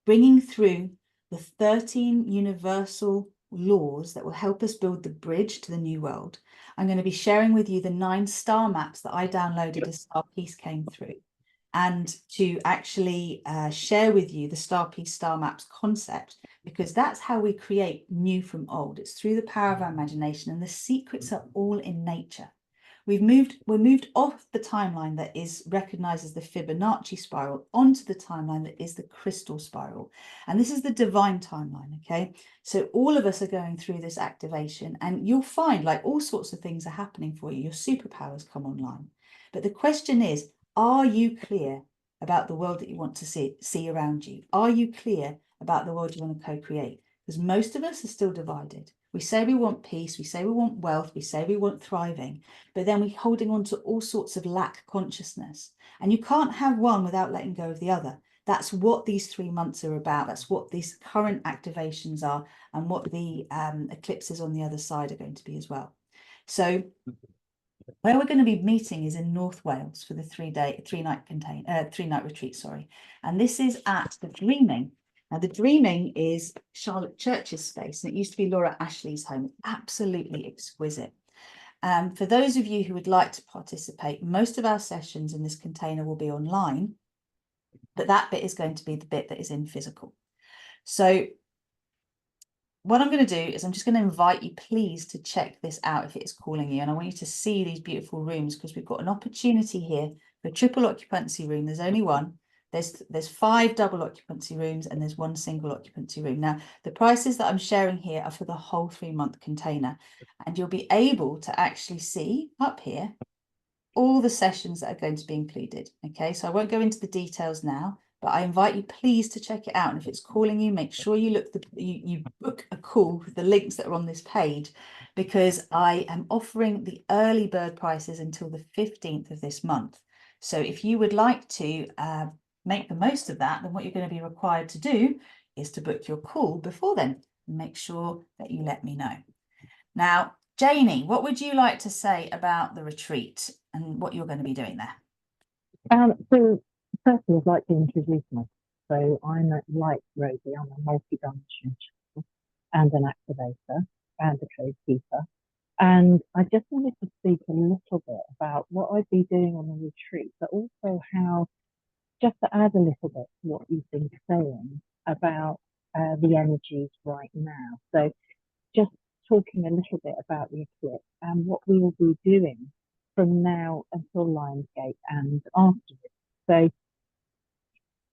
bringing through the 13 universal laws that will help us build the bridge to the new world. I'm going to be sharing with you the 9 star maps that I downloaded as StarPeace came through, and to actually share with you the StarPeace Star Maps concept, because that's how we create new from old. It's through the power of our imagination, and the secrets are all in nature. We're moved off the timeline that is recognized as the Fibonacci spiral onto the timeline that is the crystal spiral. And this is the divine timeline, okay? So all of us are going through this activation, and you'll find like all sorts of things are happening for you. Your superpowers come online. But the question is, are you clear? about the world that you want to see around you? Are you clear about the world you want to co-create? Because most of us are still divided. We say we want peace, we say we want wealth, we say we want thriving, but then we're holding on to all sorts of lack consciousness. And you can't have one without letting go of the other. That's what these 3 months are about. That's what these current activations are, and what the eclipses on the other side are going to be as well. So where we're going to be meeting is in North Wales for the 3-night retreat, sorry. And this is at the Dreaming. Now, the Dreaming is Charlotte Church's space, and it used to be Laura Ashley's home. Absolutely exquisite. For those of you who would like to participate, most of our sessions in this container will be online, but that bit is going to be the bit that is in physical. So what I'm going to do is I'm just going to invite you, please, to check this out if it is calling you. And I want you to see these beautiful rooms, because we've got an opportunity here for a triple occupancy room. There's only one. There's 5 double occupancy rooms, and there's 1 single occupancy room. Now, the prices that I'm sharing here are for the whole 3-month container. And you'll be able to actually see up here all the sessions that are going to be included. Okay, so I won't go into the details now, but I invite you, please, to check it out. And if it's calling you, make sure you you book a call with the links that are on this page, because I am offering the early bird prices until the 15th of this month. So if you would like to make the most of that, then what you're going to be required to do is to book your call before then, and make sure that you let me know. Now, Janie, what would you like to say about the retreat and what you're going to be doing there? So firstly, I'd like to introduce myself. So I'm like Rosie, I'm a multi-dimensional channel and an activator and a code keeper. And I just wanted to speak a little bit about what I'd be doing on the retreat, but also how, just to add a little bit to what you've been saying about the energies right now. So just talking a little bit about the eclipse and what we will be doing from now until Lionsgate and afterwards. So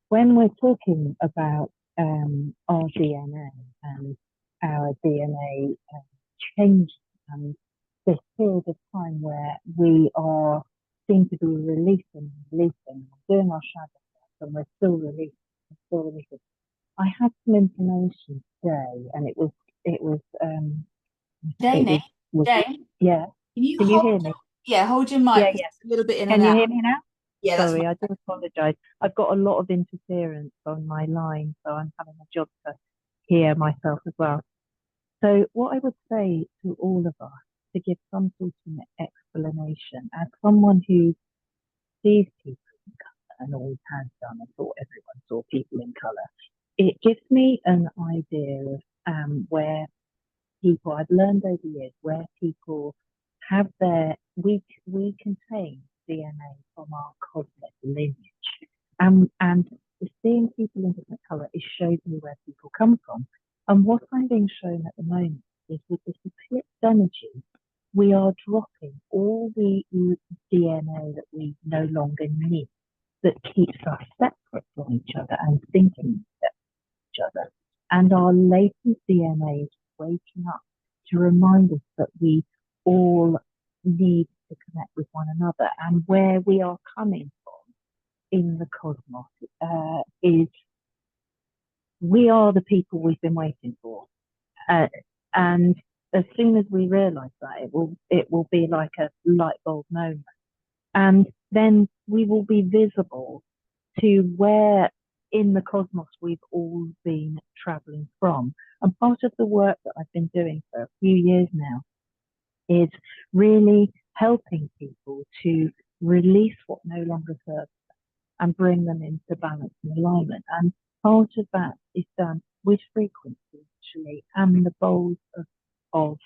when we're talking about our DNA and our DNA changing, and this period of time where we seem to be releasing, doing our shadow work, and we're still releasing. I had some information today, and it was Janie, Jane, yeah. can you hear me? Yeah, hold your mic. Yeah. It's a little bit in Can and you out. hear me now? Yeah, sorry, I do apologise. I've got a lot of interference on my line, so I'm having a job to hear myself as well. So what I would say to all of us, to give some sort of explanation, as someone who sees people in colour and always has done, and thought everyone saw people in colour, it gives me an idea of where people, I've learned over the years, where people have we contain DNA from our cosmic lineage. And seeing people in different colour, it shows me where people come from. And what I'm being shown at the moment is, with this eclipse energy, we are dropping all the DNA that we no longer need, that keeps us separate from each other and thinking separate from each other. And our latent DNA is waking up to remind us that we all need to connect with one another, and where we are coming from in the cosmos is we are the people we've been waiting for, and as soon as we realize that, it will be like a light bulb moment, and then we will be visible to where in the cosmos we've all been traveling from. And part of the work that I've been doing for a few years now is really helping people to release what no longer serves them and bring them into balance and alignment. And part of that is done with frequency, actually, and the bowls of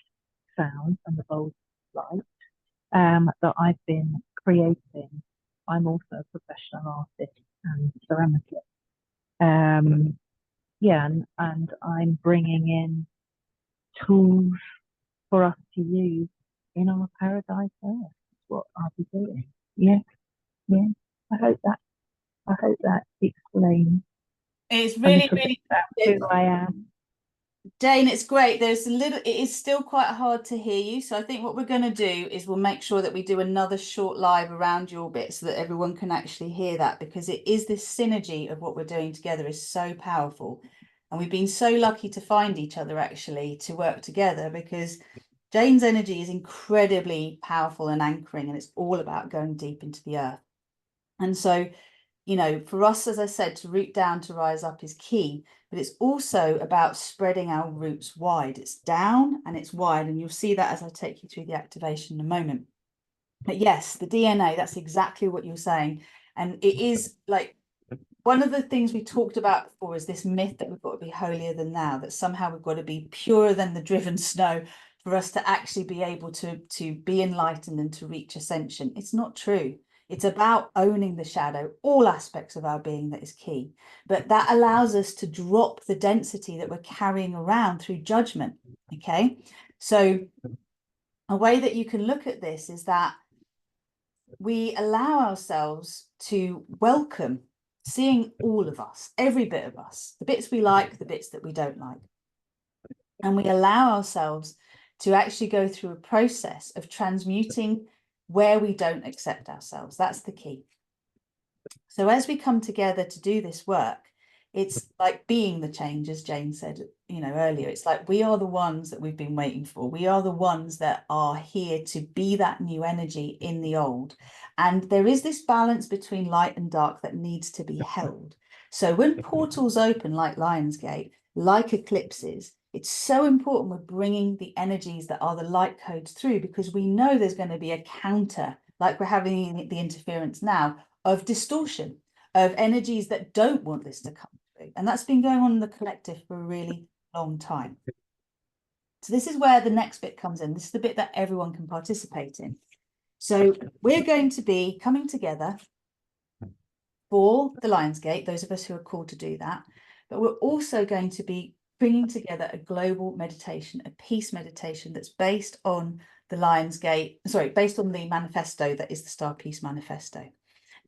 sound and the bowls of light that I've been creating. I'm also a professional artist and ceramicist. And I'm bringing in tools for us to use in our paradise earth. That's what I'll be doing. Yeah. I hope that explains. It's really who I am. Jane, it's great. It is still quite hard to hear you. So I think what we're going to do is we'll make sure that we do another short live around your bit so that everyone can actually hear that, because it is this synergy of what we're doing together is so powerful. And we've been so lucky to find each other actually to work together, because Jane's energy is incredibly powerful and anchoring, and it's all about going deep into the earth. And so, you know, for us, as I said, to root down, to rise up is key, but it's also about spreading our roots wide. It's down and it's wide, and you'll see that as I take you through the activation in a moment. But yes, the DNA, that's exactly what you're saying. And it is like one of the things we talked about before is this myth that we've got to be holier than thou, that somehow we've got to be purer than the driven snow for us to actually be able to be enlightened and to reach ascension. It's not true. It's about owning the shadow, all aspects of our being, that is key. But that allows us to drop the density that we're carrying around through judgment. Okay. So a way that you can look at this is that we allow ourselves to welcome seeing all of us, every bit of us, the bits we like, the bits that we don't like. And we allow ourselves to actually go through a process of transmuting where we don't accept ourselves. That's the key. So as we come together to do this work, it's like being the change, as Jane said, you know, earlier. It's like we are the ones that we've been waiting for. We are the ones that are here to be that new energy in the old. And there is this balance between light and dark that needs to be held. So when portals open, like Lionsgate, like eclipses, it's so important we're bringing the energies that are the light codes through, because we know there's going to be a counter, like we're having the interference now, of distortion, of energies that don't want this to come through. And that's been going on in the collective for a really long time. So this is where the next bit comes in. This is the bit that everyone can participate in. So we're going to be coming together for the Lionsgate, those of us who are called to do that. But we're also going to be bringing together a global meditation, a peace meditation that's based on the Lionsgate, sorry, based on the manifesto that is the StarPeace Manifesto.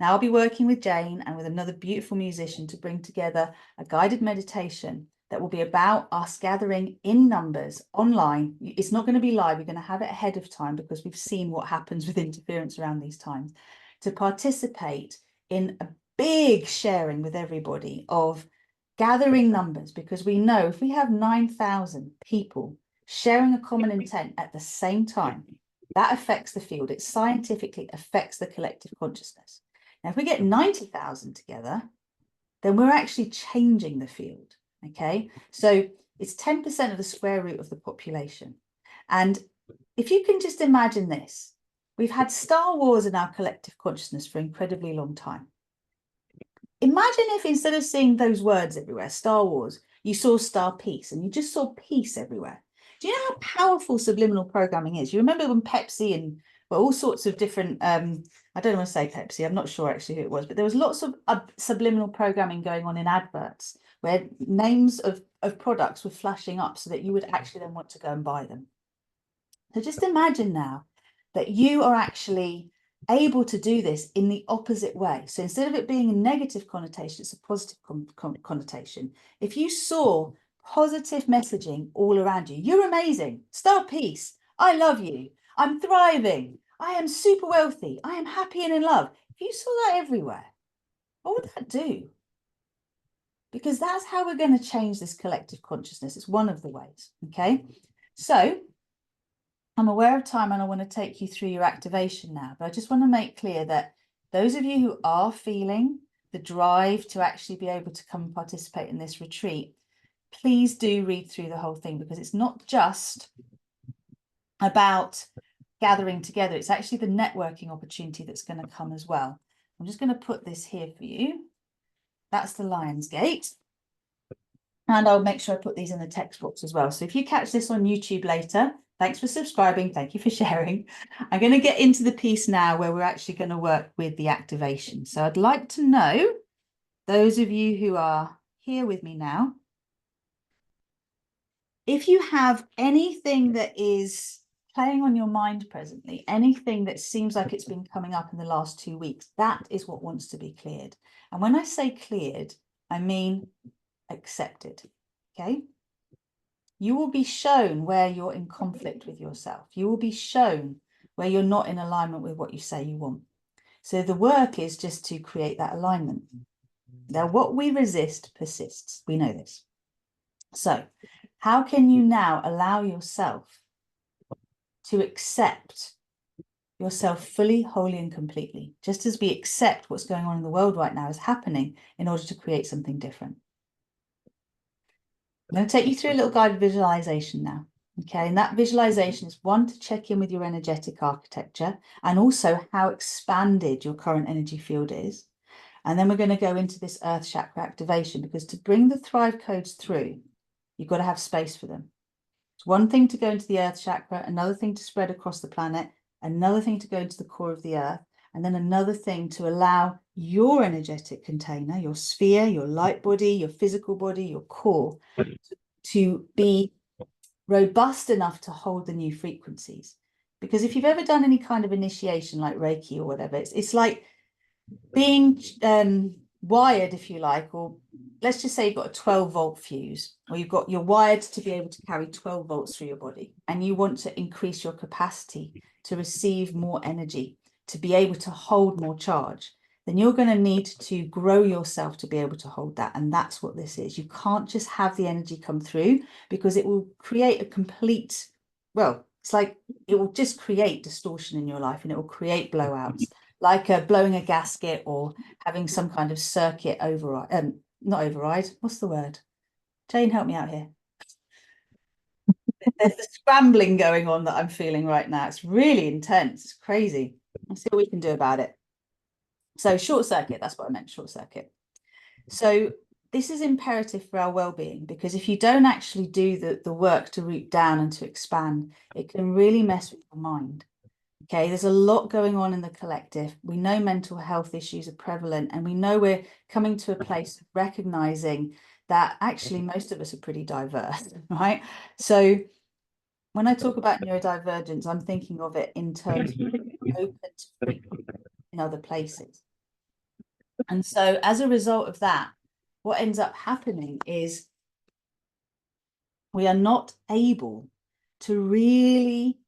Now I'll be working with Jane and with another beautiful musician to bring together a guided meditation that will be about us gathering in numbers online. It's not going to be live. We're going to have it ahead of time because we've seen what happens with interference around these times, to participate in a big sharing with everybody of gathering numbers, because we know if we have 9,000 people sharing a common intent at the same time, that affects the field. It scientifically affects the collective consciousness. Now, if we get 90,000 together, then we're actually changing the field, okay? So it's 10% of the square root of the population. And if you can just imagine this, we've had Star Wars in our collective consciousness for an incredibly long time. Imagine if instead of seeing those words everywhere, Star Wars, you saw StarPeace and you just saw peace everywhere. Do you know how powerful subliminal programming is? You remember when Pepsi and all sorts of different, I don't want to say Pepsi, I'm not sure actually who it was, but there was lots of subliminal programming going on in adverts where names of products were flashing up so that you would actually then want to go and buy them. So just imagine now that you are actually able to do this in the opposite way. So instead of it being a negative connotation, it's a positive connotation. If you saw positive messaging all around you, you're amazing, StarPeace, I love you, I'm thriving, I am super wealthy, I am happy and in love. If you saw that everywhere, what would that do? Because that's how we're going to change this collective consciousness. It's one of the ways, okay? So I'm aware of time and I want to take you through your activation now, but I just want to make clear that those of you who are feeling the drive to actually be able to come and participate in this retreat, please do read through the whole thing, because it's not just about gathering together. It's actually the networking opportunity that's going to come as well. I'm just going to put this here for you. That's the Lionsgate. And I'll make sure I put these in the text box as well. So if you catch this on YouTube later, thanks for subscribing. Thank you for sharing. I'm going to get into the piece now where we're actually going to work with the activation. So I'd like to know, those of you who are here with me now, if you have anything that is playing on your mind presently, anything that seems like it's been coming up in the last 2 weeks, that is what wants to be cleared. And when I say cleared, I mean accepted, okay? you will be shown where you're in conflict with yourself. You will be shown where you're not in alignment with what you say you want. So the work is just to create that alignment. Now, what we resist persists. We know this. So how can you now allow yourself to accept yourself fully, wholly, and completely, just as we accept what's going on in the world right now is happening in order to create something different? I'm going to take you through a little guided visualization now. Okay, and that visualization is one, to check in with your energetic architecture and also how expanded your current energy field is. And then we're going to go into this earth chakra activation, because to bring the Thrive codes through, you've got to have space for them. It's one thing to go into the earth chakra, another thing to spread across the planet, another thing to go into the core of the earth, and then another thing to allow your energetic container, your sphere, your light body, your physical body, your core, to be robust enough to hold the new frequencies. Because if you've ever done any kind of initiation like Reiki or whatever, it's like being wired, if you like, or let's just say you've got a 12-volt fuse, or you're wired to be able to carry 12 volts through your body, and you want to increase your capacity to receive more energy, to be able to hold more charge, then you're going to need to grow yourself to be able to hold that. And that's what this is. You can't just have the energy come through, because it will create a complete, well, it's like it will just create distortion in your life, and it will create blowouts, like blowing a gasket or having some kind of circuit override, not override, what's the word? Jane, help me out here. There's the scrambling going on that I'm feeling right now. It's really intense. It's crazy. Let's see what we can do about it. So short circuit, that's what I meant, short circuit. So this is imperative for our well-being, because if you don't actually do the work to root down and to expand, it can really mess with your mind. Okay, there's a lot going on in the collective. We know mental health issues are prevalent, and we know we're coming to a place of recognizing that actually most of us are pretty diverse, right? So when I talk about neurodivergence, I'm thinking of it in terms of open to frequency in other places. And so as a result of that, what ends up happening is we are not able to really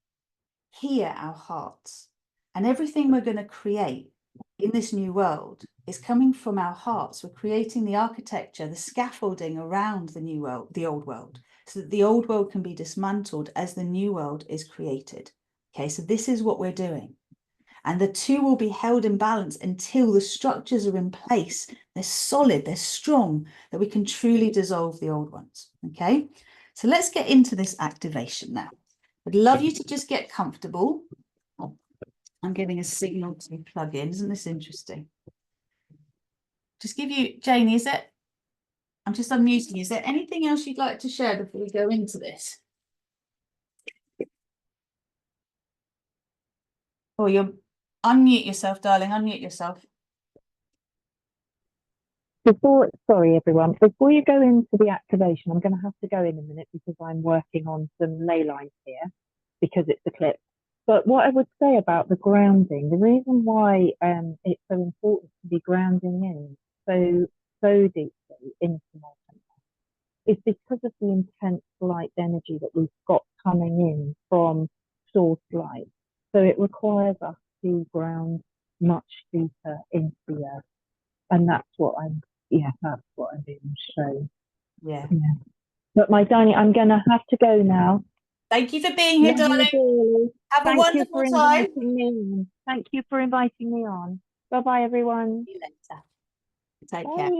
hear our hearts. And everything we're going to create in this new world is coming from our hearts. We're creating the architecture, the scaffolding around the new world, the old world, so that the old world can be dismantled as the new world is created. Okay, so this is what we're doing. And the two will be held in balance until the structures are in place. They're solid, they're strong, that we can truly dissolve the old ones. Okay, so let's get into this activation now. I'd love you to just get comfortable. I'm giving a signal to plug in. Isn't this interesting? Just give you, Janie, I'm just unmuting. Is there anything else you'd like to share before we go into this? Or you'll unmute yourself, darling, unmute yourself. Sorry everyone, before you go into the activation, I'm going to have to go in a minute because I'm working on some ley lines here because it's Eclipse. But what I would say about the grounding, the reason why it's so important to be grounding in so deeply into Multiverse is because of the intense light energy that we've got coming in from source light. So it requires us to ground much deeper into the earth. And that's what I'm being shown. Yeah. But my darling, I'm going to have to go now. Thank you for being here, darling. Have a wonderful time. Thank you for inviting me on. Bye-bye, everyone. See you later. Take care.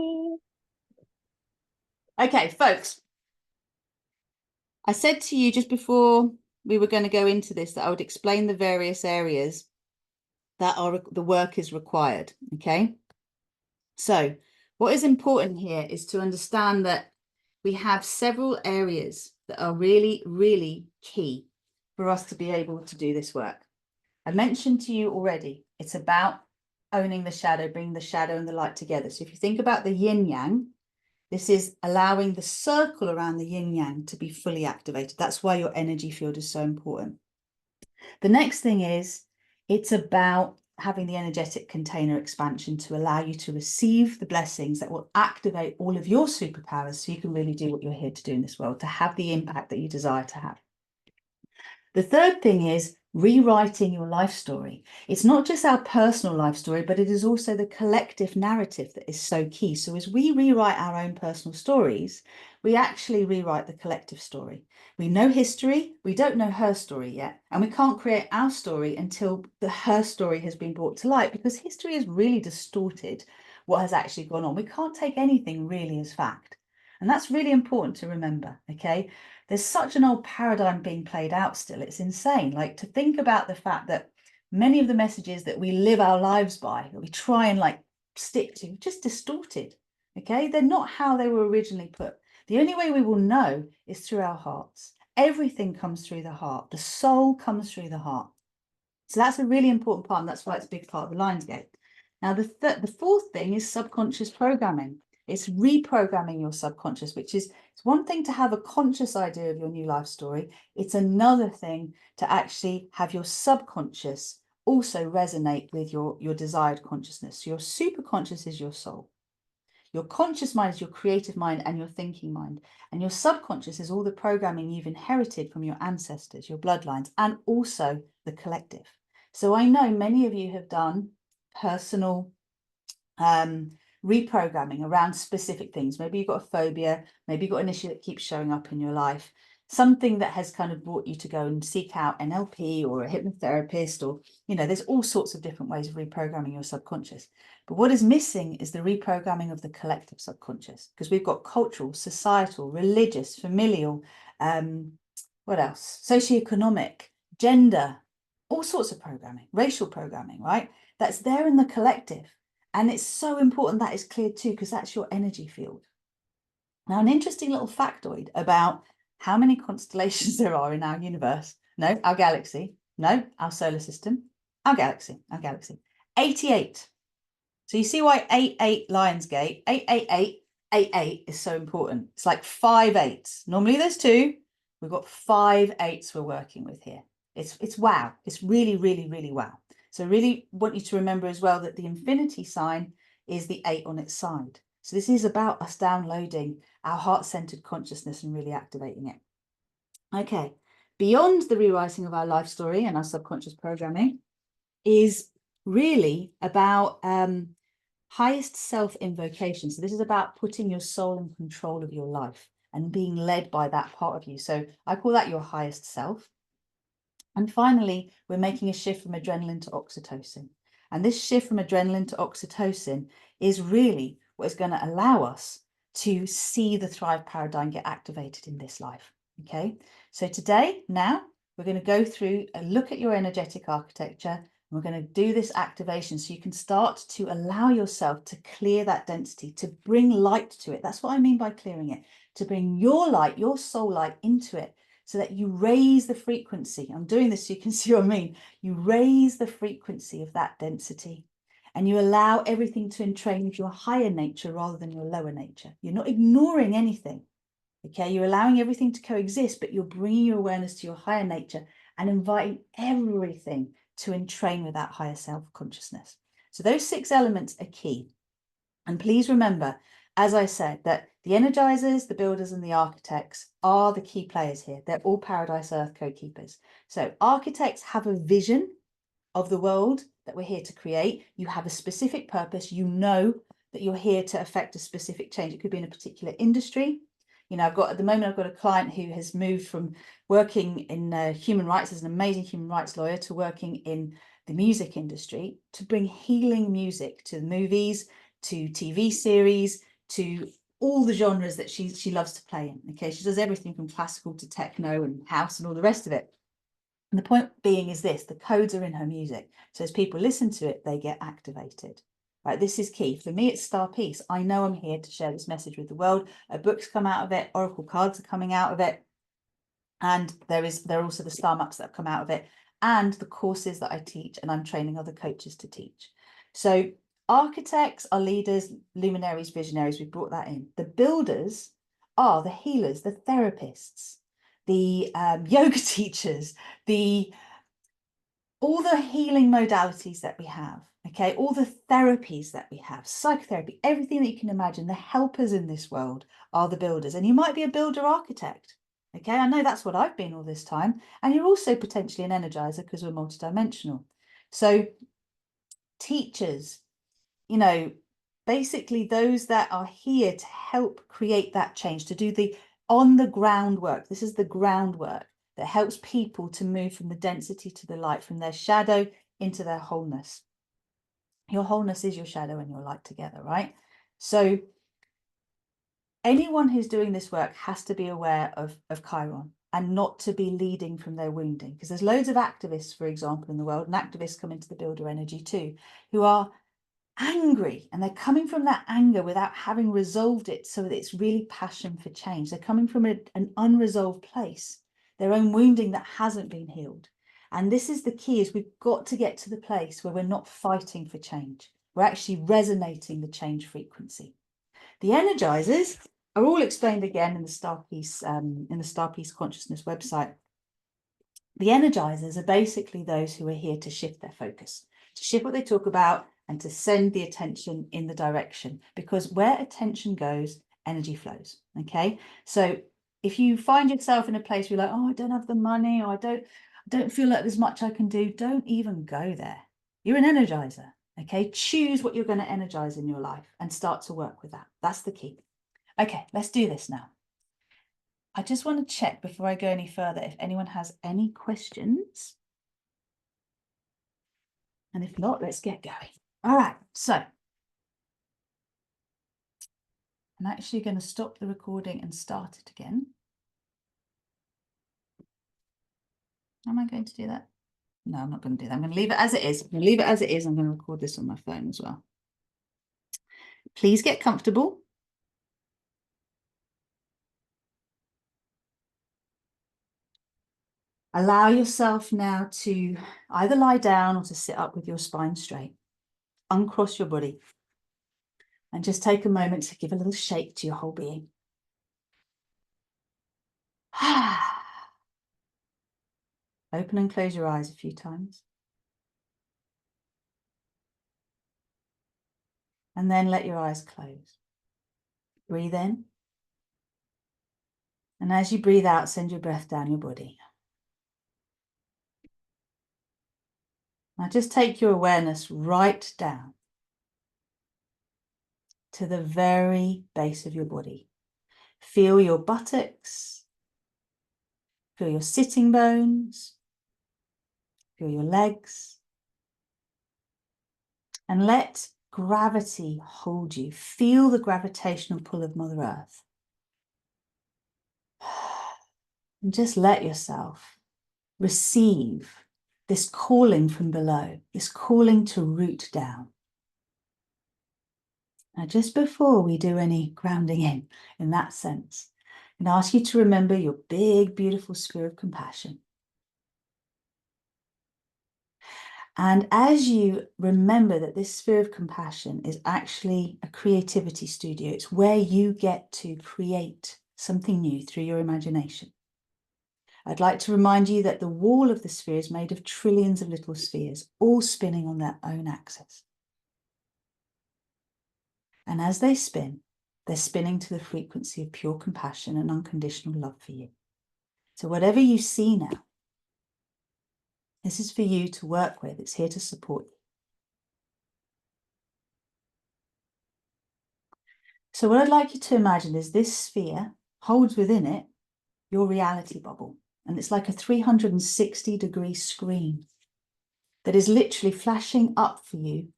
Okay, folks. I said to you just before we were going to go into this that I would explain the various areas that the work is required. Okay. So what is important here is to understand that we have several areas that are really, really key for us to be able to do this work. I mentioned to you already, it's about owning the shadow, bringing the shadow and the light together. So if you think about the yin yang, this is allowing the circle around the yin yang to be fully activated. That's why your energy field is so important. The next thing is, it's about having the energetic container expansion to allow you to receive the blessings that will activate all of your superpowers so you can really do what you're here to do in this world, to have the impact that you desire to have. The third thing is rewriting your life story. It's not just our personal life story, but it is also the collective narrative that is so key. So as we rewrite our own personal stories, we actually rewrite the collective story. We know history, we don't know her story yet, and we can't create our story until her story has been brought to light, because history has really distorted what has actually gone on. We can't take anything really as fact. And that's really important to remember, okay? There's such an old paradigm being played out still. It's insane. Like, to think about the fact that many of the messages that we live our lives by, that we try and like stick to, just distorted, okay? They're not how they were originally put. The only way we will know is through our hearts. Everything comes through the heart. The soul comes through the heart. So that's a really important part, and that's why it's a big part of the Lionsgate. Now, the fourth thing is subconscious programming. It's reprogramming your subconscious, which is, it's one thing to have a conscious idea of your new life story. It's another thing to actually have your subconscious also resonate with your desired consciousness. So your superconscious is your soul. Your conscious mind is your creative mind and your thinking mind. And your subconscious is all the programming you've inherited from your ancestors, your bloodlines, and also the collective. So I know many of you have done personal reprogramming around specific things. Maybe you've got a phobia, maybe you've got an issue that keeps showing up in your life, something that has kind of brought you to go and seek out NLP or a hypnotherapist, or, you know, there's all sorts of different ways of reprogramming your subconscious. But what is missing is the reprogramming of the collective subconscious, because we've got cultural, societal, religious, familial, what else? Socioeconomic, gender, all sorts of programming, racial programming, right? That's there in the collective. And it's so important that is cleared too, because that's your energy field. Now, an interesting little factoid about how many constellations there are in our universe. No, our galaxy. No, our solar system. Our galaxy. 88. So you see why 88 Lionsgate, 888 is so important. It's like 5 8s. Normally there's 2. We've got 5 8s we're working with here. It's wow. It's really, really, really wow. So I really want you to remember as well that the infinity sign is the 8 on its side. So this is about us downloading our heart-centered consciousness and really activating it. Okay, beyond the rewriting of our life story and our subconscious programming is really about highest self invocation. So this is about putting your soul in control of your life and being led by that part of you. So I call that your highest self. And finally, we're making a shift from adrenaline to oxytocin. And this shift from adrenaline to oxytocin is really what is going to allow us to see the Thrive paradigm get activated in this life. Okay, so today, now, we're going to go through a look at your energetic architecture, and we're going to do this activation so you can start to allow yourself to clear that density, to bring light to it. That's what I mean by clearing it, to bring your light, your soul light into it, so that you raise the frequency. I'm doing this so you can see what I mean. You raise the frequency of that density, and you allow everything to entrain with your higher nature rather than your lower nature. You're not ignoring anything, okay? You're allowing everything to coexist, but you're bringing your awareness to your higher nature and inviting everything to entrain with that higher self-consciousness. So those 6 elements are key. And please remember, as I said, that the energizers, the builders, and the architects are the key players here. They're all Paradise Earth co-keepers. So architects have a vision of the world that we're here to create. You have a specific purpose. You know that you're here to affect a specific change. It could be in a particular industry. You know, at the moment, I've got a client who has moved from working in human rights as an amazing human rights lawyer to working in the music industry to bring healing music to movies, to TV series, to all the genres that she loves to play in. Okay, she does everything from classical to techno and house and all the rest of it. And the point being is this: the codes are in her music. So as people listen to it, they get activated. Right, this is key. For me, it's StarPeace. I know I'm here to share this message with the world. Books come out of it, oracle cards are coming out of it, and there are also the star maps that have come out of it, and the courses that I teach, and I'm training other coaches to teach. So architects are leaders, luminaries, visionaries. We brought that in. The builders are the healers, the therapists, the yoga teachers, all the healing modalities that we have, okay, all the therapies that we have, psychotherapy, everything that you can imagine, the helpers in this world are the builders. And you might be a builder architect, okay? I know that's what I've been all this time. And you're also potentially an energizer because we're multidimensional. So teachers, you know, basically those that are here to help create that change, to do the on the ground work. This is the groundwork that helps people to move from the density to the light, from their shadow into their wholeness. Your wholeness is your shadow and your light together, right? So anyone who's doing this work has to be aware of Chiron and not to be leading from their wounding, because there's loads of activists, for example, in the world, and activists come into the builder energy too, who are angry, and they're coming from that anger without having resolved it, so that it's really passion for change. They're coming from an unresolved place, their own wounding that hasn't been healed. And this is the key, is we've got to get to the place where we're not fighting for change. We're actually resonating the change frequency. The energizers are all explained again in the StarPeace Consciousness website. The energizers are basically those who are here to shift their focus, to shift what they talk about, and to send the attention in the direction, because where attention goes, energy flows. Okay, so if you find yourself in a place where you're like, oh, I don't have the money, or I don't feel like there's much I can do, don't even go there. You're an energizer. Okay, choose what you're going to energize in your life and start to work with that. That's the key. Okay, let's do this now. I just want to check before I go any further if anyone has any questions. And if not, let's get going. All right, so I'm actually going to stop the recording and start it again. Am I going to do that? No, I'm not going to do that. I'm going to leave it as it is. I'm going to leave it as it is. I'm going to record this on my phone as well. Please get comfortable. Allow yourself now to either lie down or to sit up with your spine straight. Uncross your body. And just take a moment to give a little shake to your whole being. Open and close your eyes a few times. And then let your eyes close. Breathe in. And as you breathe out, send your breath down your body. Now just take your awareness right down to the very base of your body. Feel your buttocks. Feel your sitting bones. Feel your legs. And let gravity hold you. Feel the gravitational pull of Mother Earth. And just let yourself receive this calling from below, this calling to root down. Now, just before we do any grounding in that sense, I'm going to ask you to remember your big, beautiful sphere of compassion. And as you remember that this sphere of compassion is actually a creativity studio, it's where you get to create something new through your imagination. I'd like to remind you that the wall of the sphere is made of trillions of little spheres, all spinning on their own axis. And as they spin, they're spinning to the frequency of pure compassion and unconditional love for you. So whatever you see now, this is for you to work with. It's here to support you. So what I'd like you to imagine is this sphere holds within it your reality bubble. And it's like a 360-degree screen that is literally flashing up for you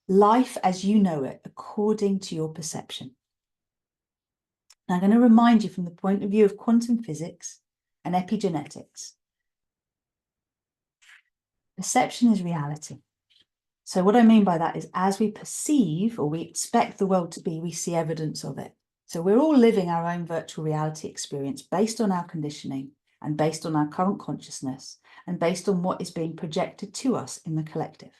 life as you know it, according to your perception. Now, I'm going to remind you from the point of view of quantum physics and epigenetics. Perception is reality. So what I mean by that is as we perceive or we expect the world to be, we see evidence of it. So we're all living our own virtual reality experience based on our conditioning and based on our current consciousness and based on what is being projected to us in the collective.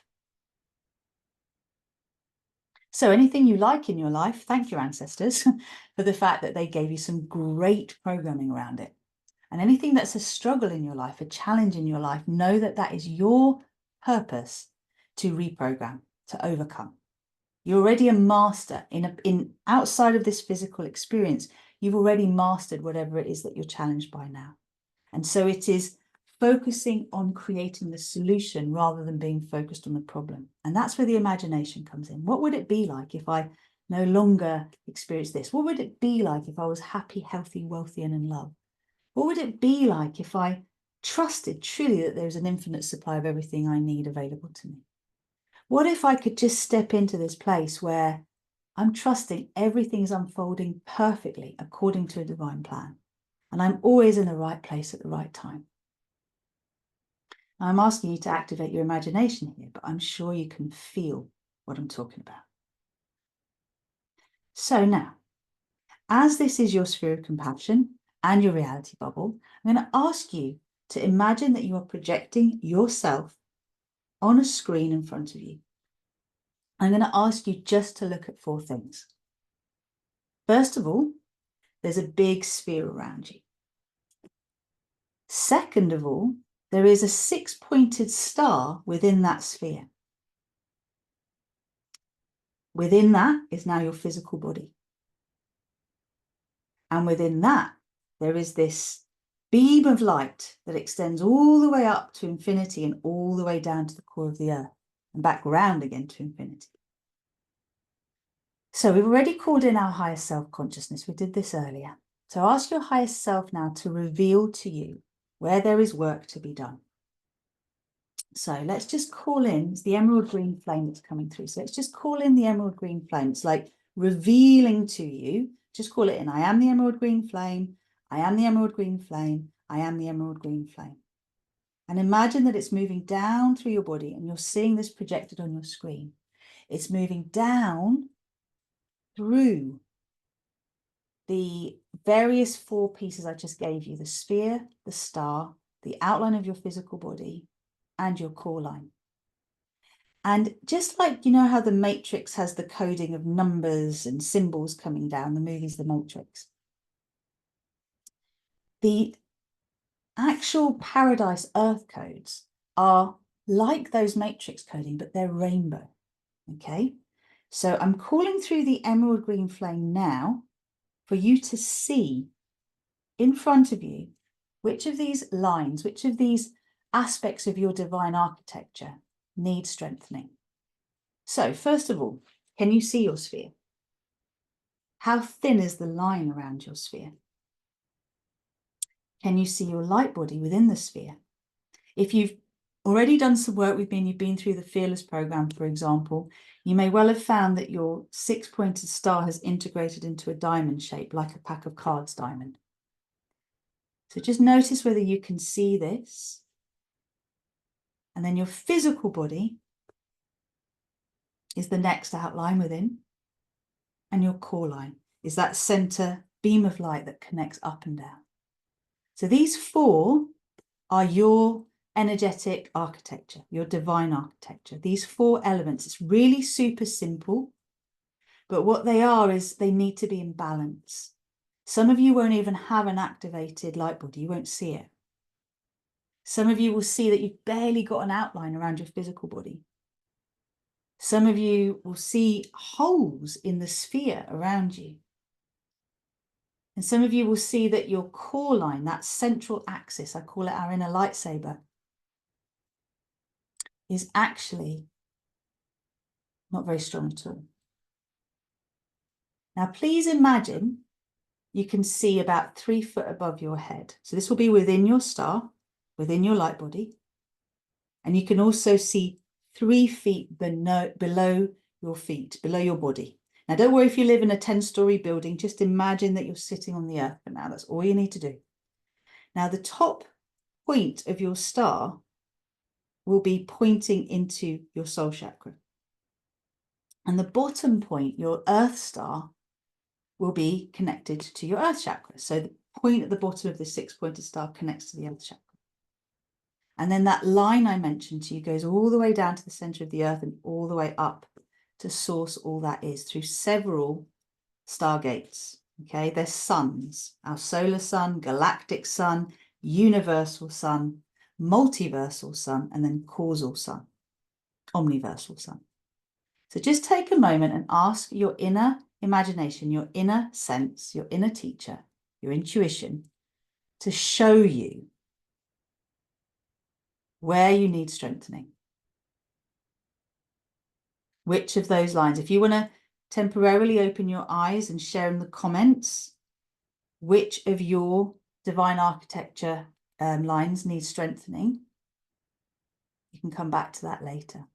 So anything you like in your life, thank your ancestors for the fact that they gave you some great programming around it. And anything that's a struggle in your life, a challenge in your life, know that that is your purpose to reprogram, to overcome. You're already a master in outside of this physical experience. You've already mastered whatever it is that you're challenged by now. And so it is focusing on creating the solution rather than being focused on the problem. And that's where the imagination comes in. What would it be like if I no longer experienced this? What would it be like if I was happy, healthy, wealthy, and in love? What would it be like if I trusted truly that there's an infinite supply of everything I need available to me? What if I could just step into this place where I'm trusting everything's unfolding perfectly according to a divine plan, and I'm always in the right place at the right time? Now, I'm asking you to activate your imagination here, but I'm sure you can feel what I'm talking about. So now, as this is your sphere of compassion and your reality bubble, I'm going to ask you to imagine that you are projecting yourself on a screen in front of you. I'm going to ask you just to look at 4 things. First of all, there's a big sphere around you. Second of all, there is a 6-pointed star within that sphere. Within that is now your physical body. And within that, there is this beam of light that extends all the way up to infinity and all the way down to the core of the earth and back round again to infinity. So we've already called in our higher self consciousness. We did this earlier. So ask your higher self now to reveal to you where there is work to be done. So let's just call in, it's the emerald green flame that's coming through. So let's just call in the emerald green flame. It's like revealing to you, just call it in. I am the emerald green flame. I am the emerald green flame. I am the emerald green flame. And imagine that it's moving down through your body and you're seeing this projected on your screen. It's moving down through the various 4 pieces I just gave you, the sphere, the star, the outline of your physical body, and your core line. And just like, you know how the Matrix has the coding of numbers and symbols coming down, the movie's The Matrix. The actual Paradise Earth codes are like those Matrix coding, but they're rainbow, okay? So I'm calling through the emerald green flame now for you to see in front of you which of these lines, which of these aspects of your divine architecture need strengthening. So first of all, can you see your sphere? How thin is the line around your sphere? Can you see your light body within the sphere? If you've already done some work with me and you've been through the Fearless program, for example, you may well have found that your 6-pointed star has integrated into a diamond shape, like a pack of cards diamond. So just notice whether you can see this. And then your physical body is the next outline within. And your core line is that center beam of light that connects up and down. So these 4 are your energetic architecture, your divine architecture. These 4 elements, it's really super simple. But what they are is they need to be in balance. Some of you won't even have an activated light body. You won't see it. Some of you will see that you've barely got an outline around your physical body. Some of you will see holes in the sphere around you. And some of you will see that your core line, that central axis, I call it our inner lightsaber, is actually not very strong at all. Now, please imagine you can see about 3 foot above your head. So this will be within your star, within your light body. And you can also see 3 feet below your feet, below your body. Now, don't worry if you live in a 10-story building, just imagine that you're sitting on the earth for now. That's all you need to do. Now, the top point of your star will be pointing into your soul chakra. And the bottom point, your earth star, will be connected to your earth chakra. So the point at the bottom of the 6-pointed star connects to the earth chakra. And then that line I mentioned to you goes all the way down to the center of the earth and all the way up to source all that is through several stargates. Okay, they're suns, our solar sun, galactic sun, universal sun, multiversal sun, and then causal sun. omniversal sun. So just take a moment and ask your inner imagination, your inner sense, your inner teacher, your intuition, to show you where you need strengthening. Which of those lines, if you want to temporarily open your eyes and share in the comments, which of your divine architecture lines need strengthening, you can come back to that later.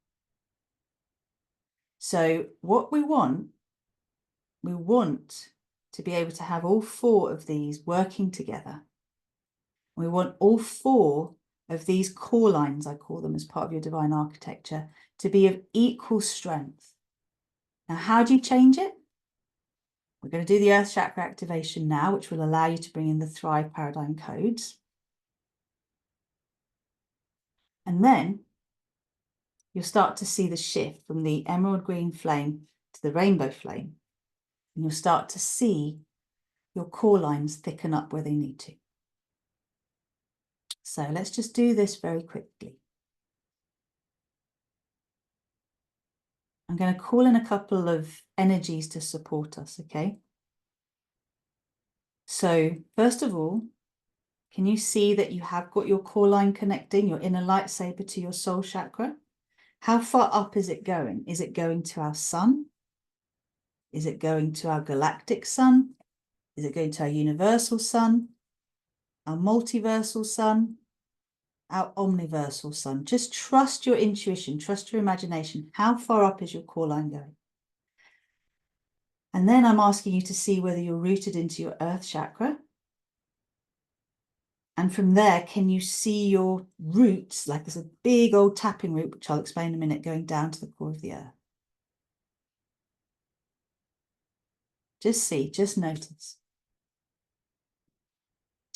So what we want to be able to have all 4 of these working together. We want all 4 of these core lines, I call them, as part of your divine architecture, to be of equal strength. Now, how do you change it? We're going to do the Earth Chakra activation now, which will allow you to bring in the Thrive paradigm codes. And then you'll start to see the shift from the emerald green flame to the rainbow flame. And you'll start to see your core lines thicken up where they need to. So let's just do this very quickly. I'm going to call in a couple of energies to support us, okay? So first of all, can you see that you have got your core line connecting, your inner lightsaber, to your soul chakra? How far up is it going? Is it going to our sun? Is it going to our galactic sun? Is it going to our universal sun? Our multiversal sun? Our omniversal sun? Just trust your intuition, trust your imagination. How far up is your core line going? And then I'm asking you to see whether you're rooted into your earth chakra. And from there, can you see your roots, like there's a big old tapping root, which I'll explain in a minute, going down to the core of the earth. Just see, just notice.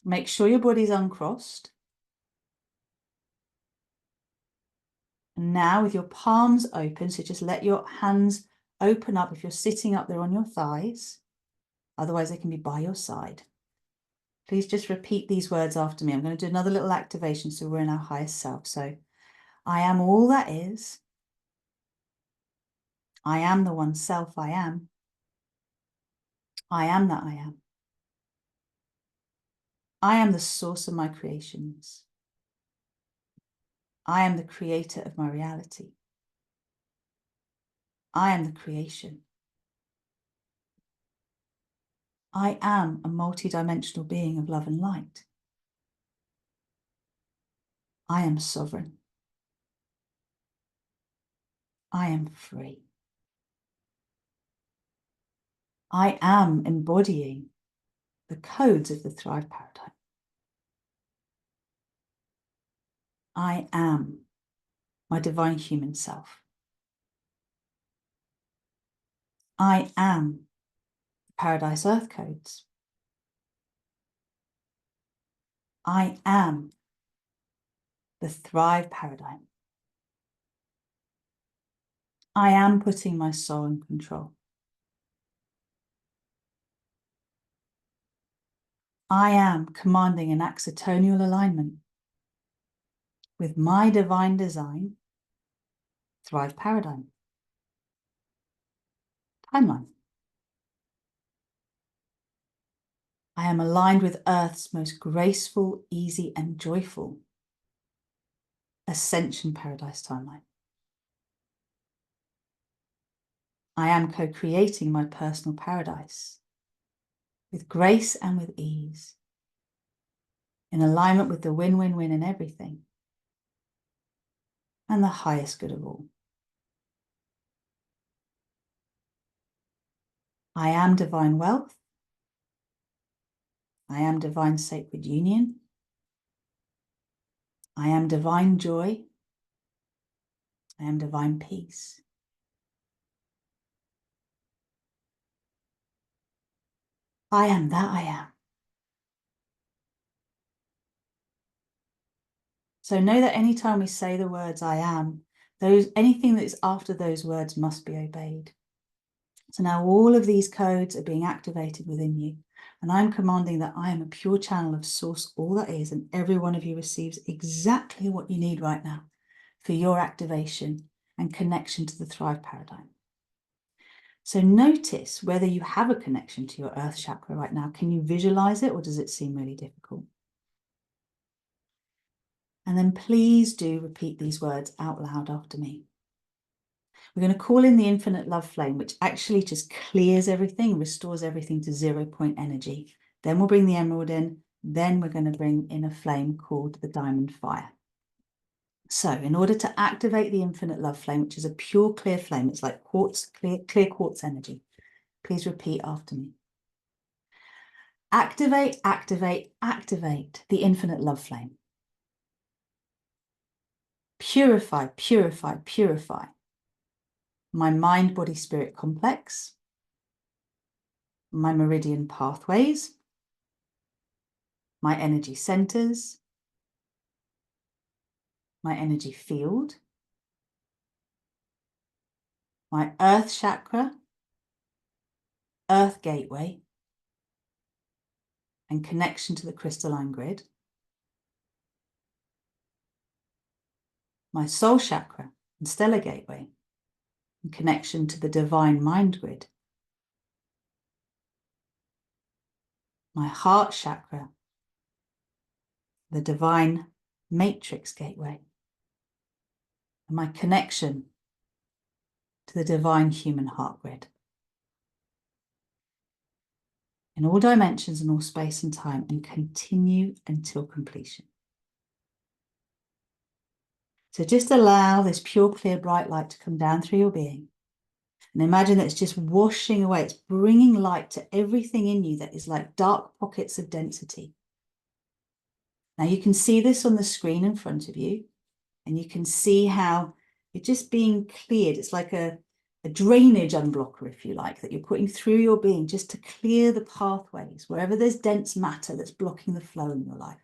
Make sure your body's uncrossed. And now with your palms open, so just let your hands open up if you're sitting up there on your thighs. Otherwise, they can be by your side. Please just repeat these words after me. I'm going to do another little activation so we're in our highest self. So, I am all that is. I am the one self I am. I am that I am. I am the source of my creations. I am the creator of my reality. I am the creation. I am a multidimensional being of love and light. I am sovereign. I am free. I am embodying the codes of the Thrive paradigm. I am my divine human self. I am the Paradise Earth codes. I am the Thrive paradigm. I am putting my soul in control. I am commanding an axotonal alignment with my divine design, Thrive paradigm. Timeline. I am aligned with Earth's most graceful, easy, and joyful ascension paradise timeline. I am co-creating my personal paradise with grace and with ease, in alignment with the win-win-win in everything and the highest good of all. I am divine wealth. I am divine sacred union. I am divine joy. I am divine peace. I am that I am. So know that anytime we say the words I am, anything that is after those words must be obeyed. So now all of these codes are being activated within you. And I'm commanding that I am a pure channel of source, all that is, and every one of you receives exactly what you need right now for your activation and connection to the Thrive paradigm. So notice whether you have a connection to your earth chakra right now. Can you visualize it, or does it seem really difficult? And then please do repeat these words out loud after me. We're going to call in the infinite love flame, which actually just clears everything, restores everything to 0 point energy. Then we'll bring the emerald in. Then we're going to bring in a flame called the diamond fire. So in order to activate the infinite love flame, which is a pure clear flame, it's like quartz, clear quartz energy. Please repeat after me. Activate, activate, activate the infinite love flame. Purify, purify, purify my mind, body, spirit complex, my meridian pathways, my energy centers, my energy field, my earth chakra, earth gateway, and connection to the crystalline grid, my soul chakra and stellar gateway, and connection to the divine mind grid, my heart chakra, the divine matrix gateway, and my connection to the divine human heart grid. In all dimensions and all space and time, and continue until completion. So just allow this pure, clear, bright light to come down through your being. And imagine that it's just washing away. It's bringing light to everything in you that is like dark pockets of density. Now you can see this on the screen in front of you, and you can see how you're just being cleared. It's like a drainage unblocker, if you like, that you're putting through your being just to clear the pathways, wherever there's dense matter that's blocking the flow in your life.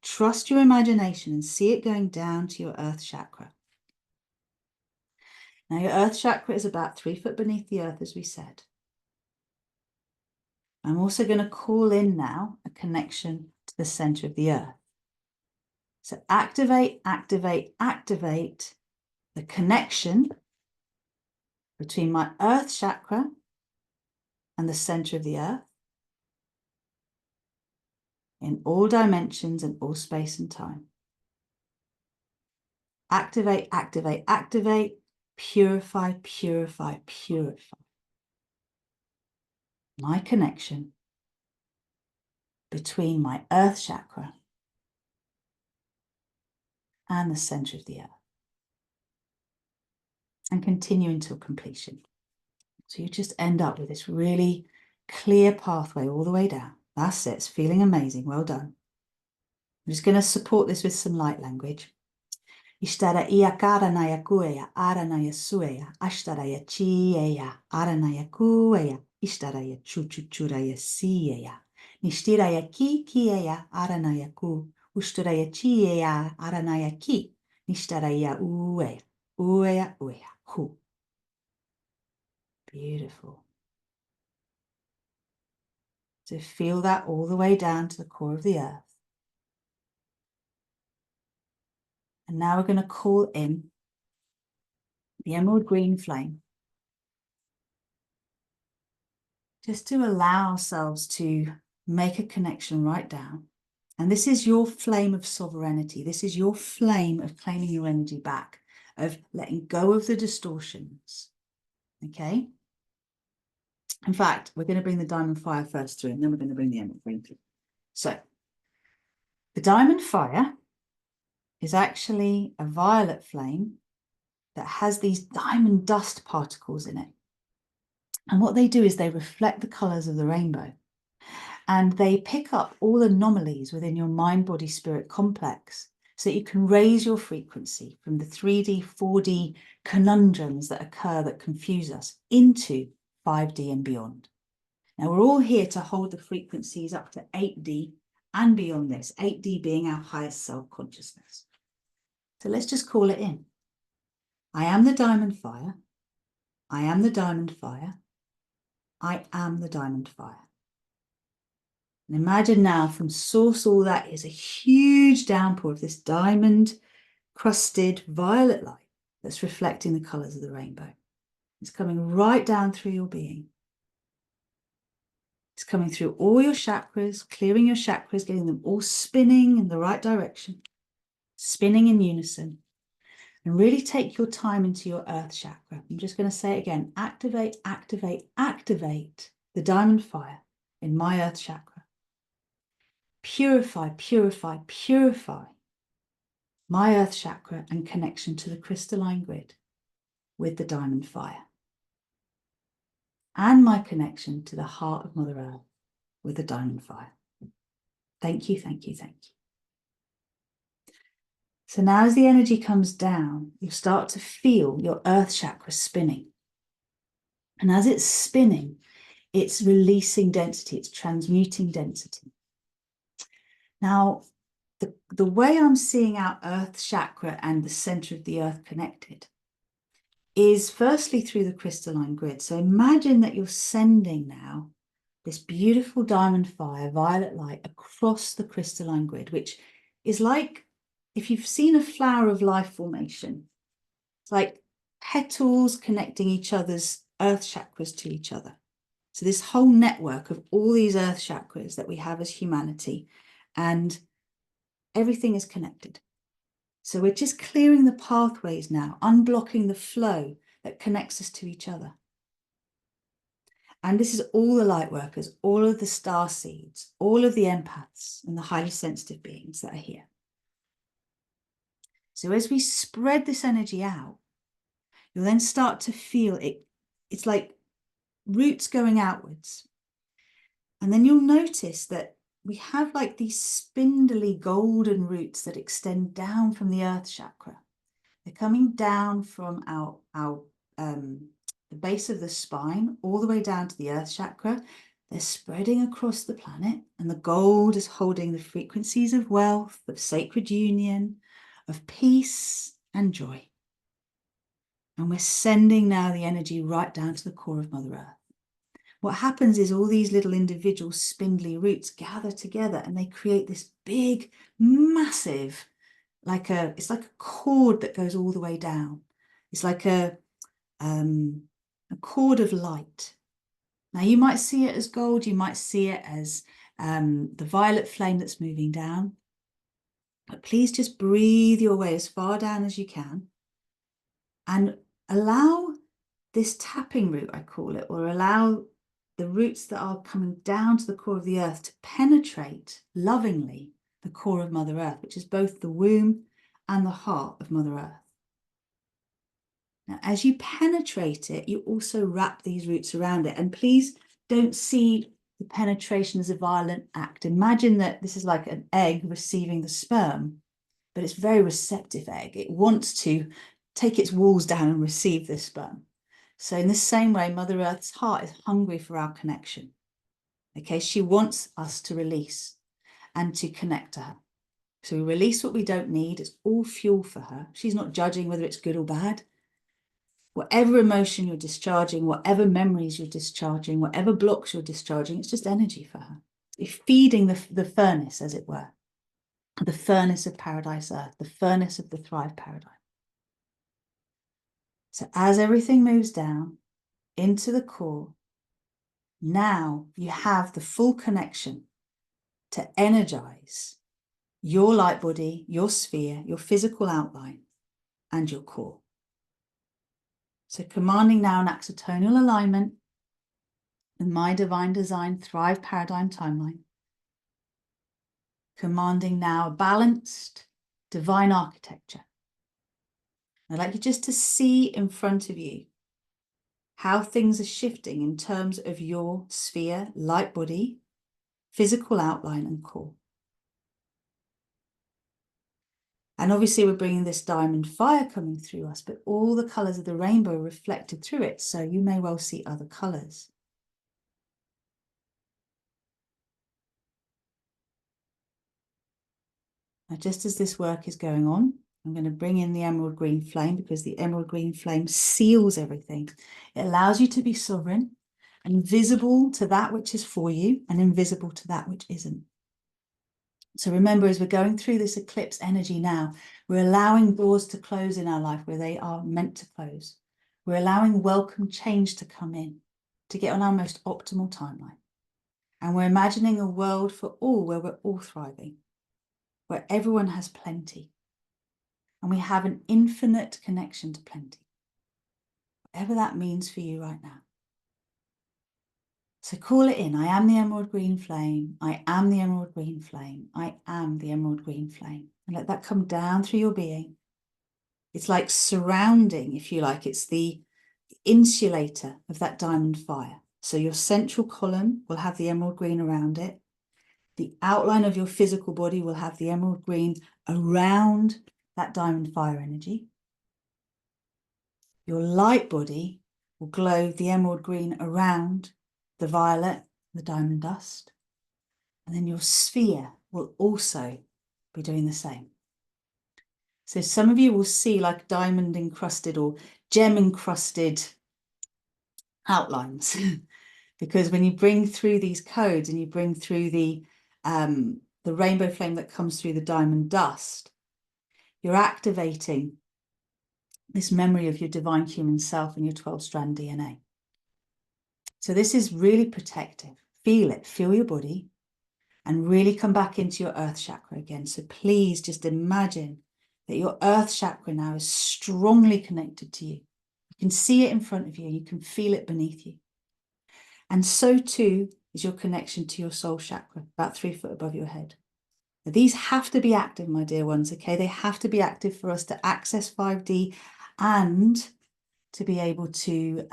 Trust your imagination and see it going down to your earth chakra. Now your earth chakra is about 3 foot beneath the earth, as we said. I'm also going to call in now a connection to the center of the earth. So activate, activate, activate the connection between my earth chakra and the center of the earth in all dimensions and all space and time. Activate, activate, activate, purify, purify, purify my connection between my earth chakra and the center of the earth, and continue until completion. So you just end up with this really clear pathway all the way down. That's it. It's feeling amazing. Well done. I'm just going to support this with some light language. Ishtara ia karanaya kueya, aranaya sueya, ashtaraya chieya, aranaya kueya, ishtaraya chuchuchuraya sieya, nishtiraya ki kieya, aranaya ku, ushtaraya chieya, aranaya ki, nishtaraya ueya, ueya, ueya, hu. Beautiful. So feel that all the way down to the core of the earth. And now we're going to call in the emerald green flame, just to allow ourselves to make a connection right down. And this is your flame of sovereignty. This is your flame of claiming your energy back, of letting go of the distortions. Okay? In fact, we're going to bring the diamond fire first through, and then we're going to bring the emerald green through. So the diamond fire is actually a violet flame that has these diamond dust particles in it. And what they do is they reflect the colors of the rainbow, and they pick up all anomalies within your mind, body, spirit complex, so that you can raise your frequency from the 3D, 4D conundrums that occur that confuse us into 5D and beyond. Now we're all here to hold the frequencies up to 8D and beyond this, 8D being our highest self-consciousness. So let's just call it in. I am the diamond fire. I am the diamond fire. I am the diamond fire. And imagine now from source all that is a huge downpour of this diamond crusted violet light that's reflecting the colors of the rainbow. It's coming right down through your being. It's coming through all your chakras, clearing your chakras, getting them all spinning in the right direction, spinning in unison. And really take your time into your earth chakra. I'm just going to say it again. Activate, activate, activate the diamond fire in my earth chakra. Purify, purify, purify my earth chakra and connection to the crystalline grid with the diamond fire. And my connection to the heart of Mother Earth with the diamond fire. Thank you, thank you, thank you. So now as the energy comes down, you start to feel your earth chakra spinning. And as it's spinning, it's releasing density, it's transmuting density. Now, the way I'm seeing our earth chakra and the center of the earth connected is firstly through the crystalline grid. So imagine that you're sending now this beautiful diamond fire, violet light, across the crystalline grid, which is like, if you've seen a flower of life formation, it's like petals connecting each other's earth chakras to each other. So this whole network of all these earth chakras that we have as humanity, and everything is connected. So we're just clearing the pathways now, unblocking the flow that connects us to each other. And this is all the light workers, all of the star seeds, all of the empaths and the highly sensitive beings that are here. So as we spread this energy out, you'll then start to feel it. It's like roots going outwards. And then you'll notice that we have like these spindly golden roots that extend down from the earth chakra. They're coming down from the base of the spine all the way down to the earth chakra. They're spreading across the planet, and the gold is holding the frequencies of wealth, of sacred union, of peace and joy. And we're sending now the energy right down to the core of Mother Earth. What happens is all these little individual spindly roots gather together and they create this big, massive, it's like a cord that goes all the way down. It's like a cord of light. Now you might see it as gold, you might see it as the violet flame that's moving down. But please just breathe your way as far down as you can and allow this tapping root, I call it, or allow the roots that are coming down to the core of the earth to penetrate lovingly the core of Mother Earth, which is both the womb and the heart of Mother Earth. Now, as you penetrate it, you also wrap these roots around it. And please don't see the penetration as a violent act. Imagine that this is like an egg receiving the sperm, but it's a very receptive egg. It wants to take its walls down and receive this sperm. So in the same way, Mother Earth's heart is hungry for our connection. Okay, she wants us to release and to connect to her. So we release what we don't need. It's all fuel for her. She's not judging whether it's good or bad. Whatever emotion you're discharging, whatever memories you're discharging, whatever blocks you're discharging, it's just energy for her. You're feeding the furnace, as it were. The furnace of Paradise Earth, the furnace of the Thrive paradigm. So as everything moves down into the core, now you have the full connection to energize your light body, your sphere, your physical outline, and your core. So commanding now an axotonal alignment with my divine design Thrive paradigm timeline. Commanding now a balanced divine architecture. I'd like you just to see in front of you how things are shifting in terms of your sphere, light body, physical outline and core. And obviously we're bringing this diamond fire coming through us, but all the colours of the rainbow are reflected through it. So you may well see other colours. Now, just as this work is going on, I'm going to bring in the emerald green flame, because the emerald green flame seals everything. It allows you to be sovereign and visible to that which is for you and invisible to that which isn't. So remember, as we're going through this eclipse energy now, we're allowing doors to close in our life where they are meant to close. We're allowing welcome change to come in, to get on our most optimal timeline. And we're imagining a world for all where we're all thriving, where everyone has plenty. And we have an infinite connection to plenty, whatever that means for you right now. So call it in. I am the emerald green flame. I am the emerald green flame. I am the emerald green flame. And let that come down through your being. It's like surrounding, if you like. It's the insulator of that diamond fire. So your central column will have the emerald green around it. The outline of your physical body will have the emerald green around that diamond fire energy. Your light body will glow the emerald green around the violet, the diamond dust. And then your sphere will also be doing the same. So some of you will see like diamond encrusted or gem encrusted outlines. Because when you bring through these codes and you bring through the rainbow flame that comes through the diamond dust, you're activating this memory of your divine human self and your 12-strand DNA. So this is really protective. Feel it, feel your body, and really come back into your earth chakra again. So please just imagine that your earth chakra now is strongly connected to you. You can see it in front of you, you can feel it beneath you. And so too is your connection to your soul chakra, about 3 foot above your head. Now, these have to be active, my dear ones, okay? They have to be active for us to access 5D and to be able to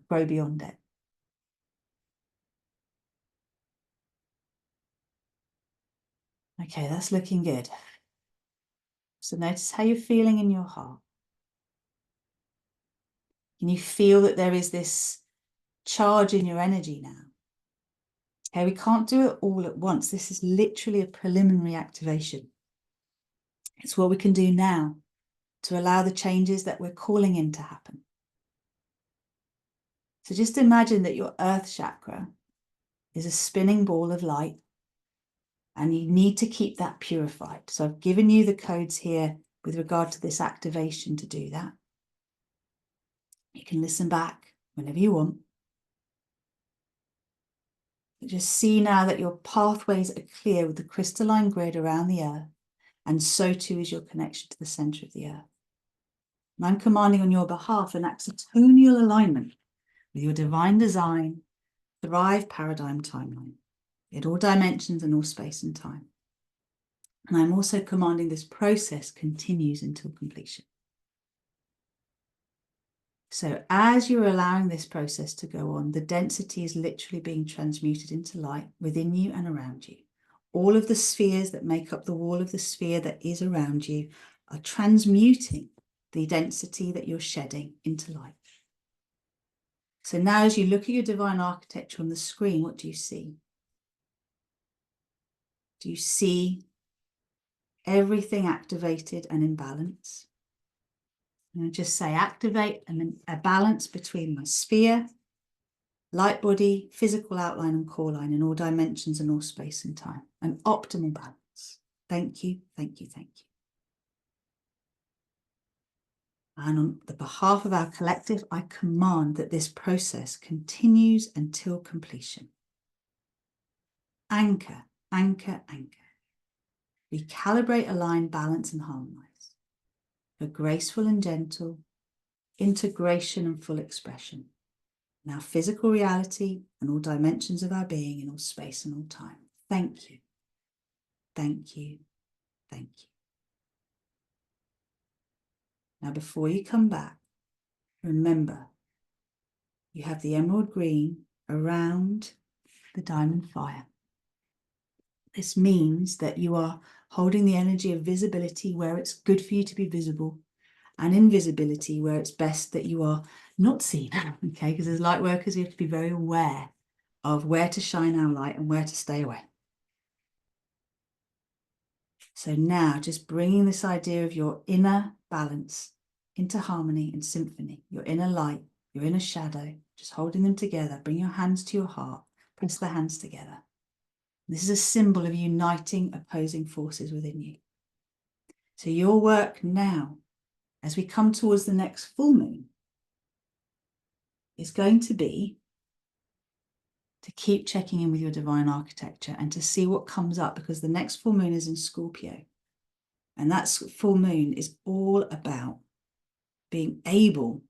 grow beyond it. Okay, that's looking good. So notice how you're feeling in your heart. Can you feel that there is this charge in your energy now? Okay, we can't do it all at once. This is literally a preliminary activation. It's what we can do now to allow the changes that we're calling in to happen. So just imagine that your earth chakra is a spinning ball of light, and you need to keep that purified. So I've given you the codes here with regard to this activation to do that. You can listen back whenever you want. But just see now that your pathways are clear with the crystalline grid around the earth, and so too is your connection to the center of the earth. And I'm commanding on your behalf an axitonial alignment with your divine design, Thrive paradigm timeline in all dimensions and all space and time. And I'm also commanding this process continues until completion. So as you're allowing this process to go on, the density is literally being transmuted into light within you and around you. All of the spheres that make up the wall of the sphere that is around you are transmuting the density that you're shedding into light. So now as you look at your divine architecture on the screen, what do you see? Do you see everything activated and in balance? And just say activate a balance between my sphere, light body, physical outline and core line in all dimensions and all space and time. An optimal balance. Thank you, thank you, thank you. And on the behalf of our collective, I command that this process continues until completion. Anchor, anchor, anchor. Recalibrate, align, balance and harmonize. For graceful and gentle, integration and full expression. In our physical reality and all dimensions of our being in all space and all time. Thank you. Thank you. Thank you. Now, before you come back, remember, you have the emerald green around the diamond fire. This means that you are holding the energy of visibility where it's good for you to be visible, and invisibility where it's best that you are not seen, okay? Because as light workers, we have to be very aware of where to shine our light and where to stay away. So now just bringing this idea of your inner balance into harmony and symphony, your inner light, your inner shadow, just holding them together. Bring your hands to your heart, press the hands together. This is a symbol of uniting opposing forces within you. So your work now, as we come towards the next full moon, is going to be to keep checking in with your divine architecture and to see what comes up, because the next full moon is in Scorpio. And that full moon is all about being able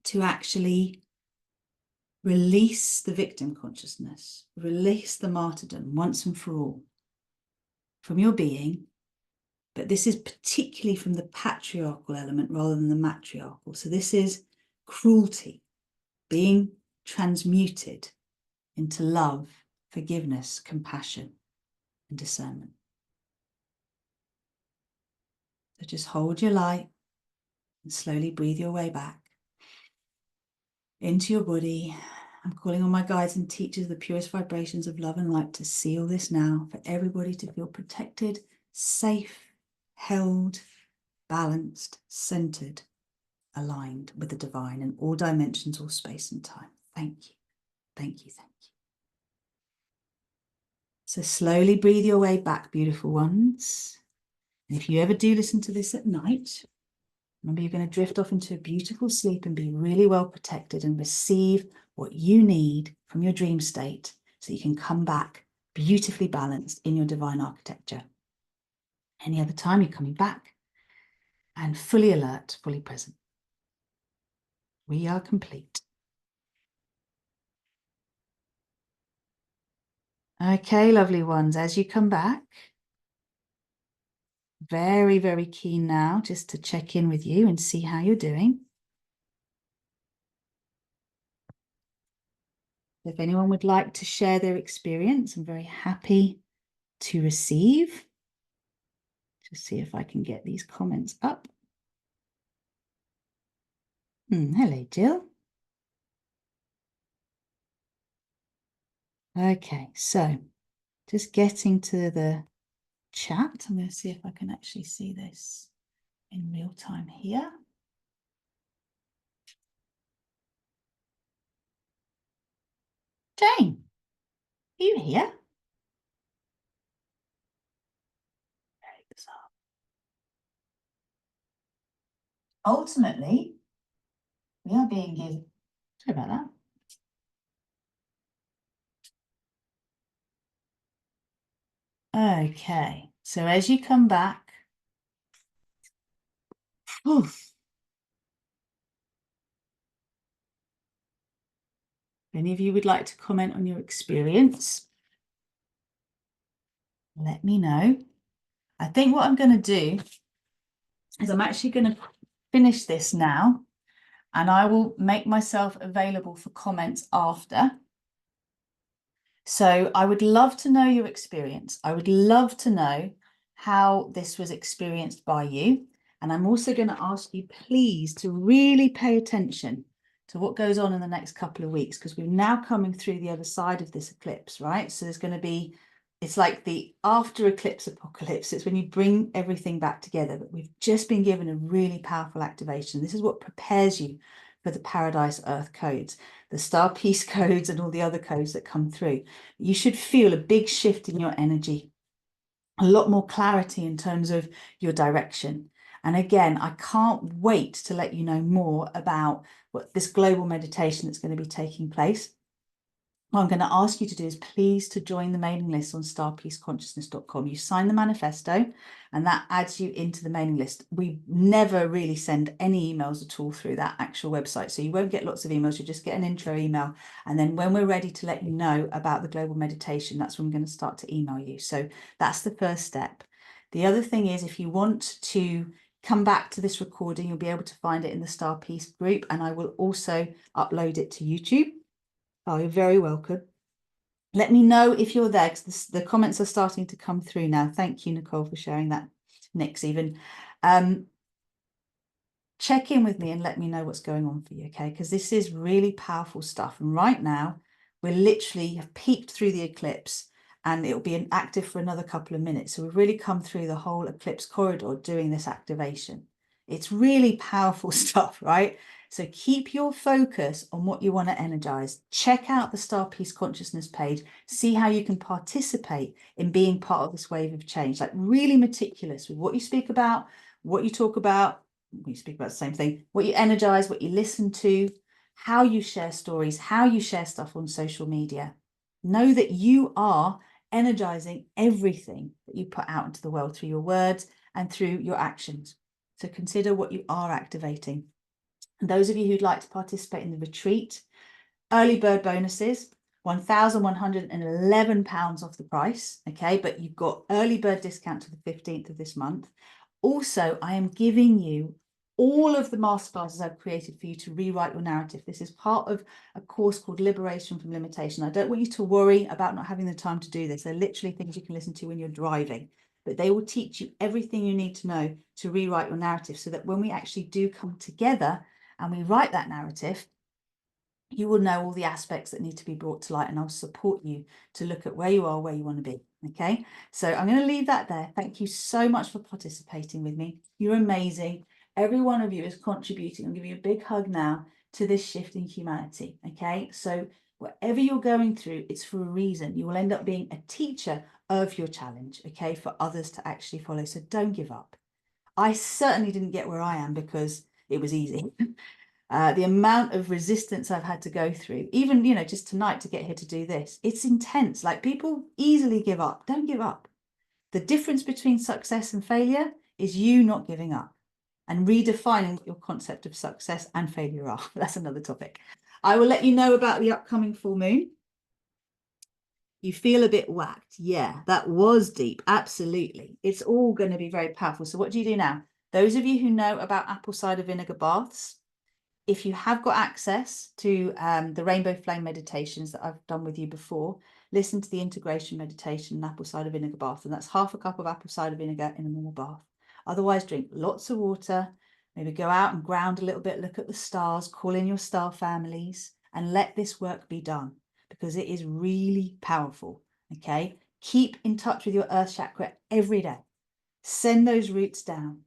to actually release the victim consciousness, release the martyrdom once and for all from your being. But this is particularly from the patriarchal element rather than the matriarchal. So this is cruelty being transmuted into love, forgiveness, compassion, and discernment. So just hold your light and slowly breathe your way back into your body. I'm calling on my guides and teachers, the purest vibrations of love and light, to seal this now, for everybody to feel protected, safe, held, balanced, centered, aligned with the divine in all dimensions, all space and time. Thank you. Thank you. Thank you. So slowly breathe your way back, beautiful ones. And if you ever do listen to this at night, remember, you're going to drift off into a beautiful sleep and be really well protected and receive what you need from your dream state so you can come back beautifully balanced in your divine architecture. Any other time, you're coming back and fully alert, fully present. We are complete. Okay, lovely ones, as you come back, very, very keen now just to check in with you and see how you're doing. If anyone would like to share their experience, I'm very happy to receive. Just see if I can get these comments up. Hello, Jill. Okay, so just getting to the chat. I'm going to see if I can actually see this in real time here. Jane, are you here? Very bizarre. Ultimately, we are being given. Sorry about that. Okay, so as you come back, if any of you would like to comment on your experience, let me know. I think what I'm going to do is I'm actually going to finish this now, and I will make myself available for comments after. So I would love to know your experience. I would love to know how this was experienced by you. And I'm also going to ask you, please, to really pay attention to what goes on in the next couple of weeks, because we're now coming through the other side of this eclipse, right? So there's going to be, it's like the after eclipse apocalypse. It's when you bring everything back together. But we've just been given a really powerful activation. This is what prepares you for the Paradise Earth codes, the StarPeace codes, and all the other codes that come through. You should feel a big shift in your energy, a lot more clarity in terms of your direction. And again, I can't wait to let you know more about what this global meditation that's going to be taking place. What I'm going to ask you to do is please to join the mailing list on starpeaceconsciousness.com. You sign the manifesto and that adds you into the mailing list. We never really send any emails at all through that actual website. So you won't get lots of emails. You'll just get an intro email. And then when we're ready to let you know about the global meditation, that's when we're going to start to email you. So that's the first step. The other thing is, if you want to come back to this recording, you'll be able to find it in the StarPeace group. And I will also upload it to YouTube. Oh, you're very welcome. Let me know if you're there, because the comments are starting to come through now. Thank you, Nicole, for sharing that. Nick's even. Check in with me and let me know what's going on for you, okay? Because this is really powerful stuff. And right now, we're literally have peeked through the eclipse, and it'll be active for another couple of minutes. So we've really come through the whole eclipse corridor doing this activation. It's really powerful stuff, right? So keep your focus on what you want to energize. Check out the StarPeace consciousness page. See how you can participate in being part of this wave of change. Like really meticulous with what you speak about, what you talk about. We speak about the same thing. What you energize, what you listen to, how you share stories, how you share stuff on social media. Know that you are energizing everything that you put out into the world through your words and through your actions. So consider what you are activating. And those of you who'd like to participate in the retreat, early bird bonuses, £1,111 off the price, okay? But you've got early bird discount to the 15th of this month. Also, I am giving you all of the masterclasses I've created for you to rewrite your narrative. This is part of a course called Liberation from Limitation. I don't want you to worry about not having the time to do this. They're literally things you can listen to when you're driving, but they will teach you everything you need to know to rewrite your narrative so that when we actually do come together and we write that narrative, you will know all the aspects that need to be brought to light, and I'll support you to look at where you are, where you want to be. Okay, so I'm going to leave that there. Thank you so much for participating with me. You're amazing. Every one of you is contributing. I'll give you a big hug now to this shift in humanity. Okay, so whatever you're going through, it's for a reason. You will end up being a teacher of your challenge, okay, for others to actually follow. So don't give up. I certainly didn't get where I am because it was easy. The amount of resistance I've had to go through, even, you know, just tonight to get here to do this, it's intense. Like people easily give up. Don't give up. The difference between success and failure is you not giving up and redefining what your concept of success and failure are. That's another topic. I will let you know about the upcoming full moon. You feel a bit whacked. Yeah, that was deep. Absolutely. It's all going to be very powerful. So what do you do now? Those of you who know about apple cider vinegar baths, if you have got access to the rainbow flame meditations that I've done with you before, listen to the integration meditation and apple cider vinegar bath. And that's half a cup of apple cider vinegar in a normal bath. Otherwise, drink lots of water, maybe go out and ground a little bit, look at the stars, call in your star families, and let this work be done because it is really powerful. Okay. Keep in touch with your earth chakra every day. Send those roots down.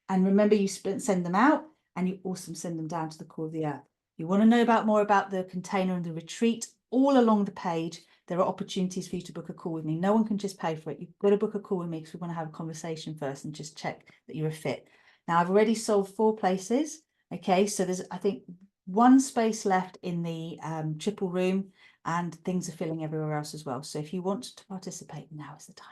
And remember, you send them out and you also send them down to the core of the earth. You want to know more about the container and the retreat, all along the page, there are opportunities for you to book a call with me. No one can just pay for it. You've got to book a call with me because we want to have a conversation first and just check that you're a fit. Now, I've already sold 4 places. Okay, so there's, I think, 1 space left in the triple room and things are filling everywhere else as well. So if you want to participate, now is the time.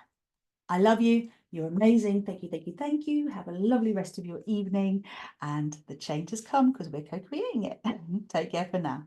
I love you. You're amazing. Thank you, thank you, thank you. Have a lovely rest of your evening. And the change has come because we're co-creating it. Take care for now.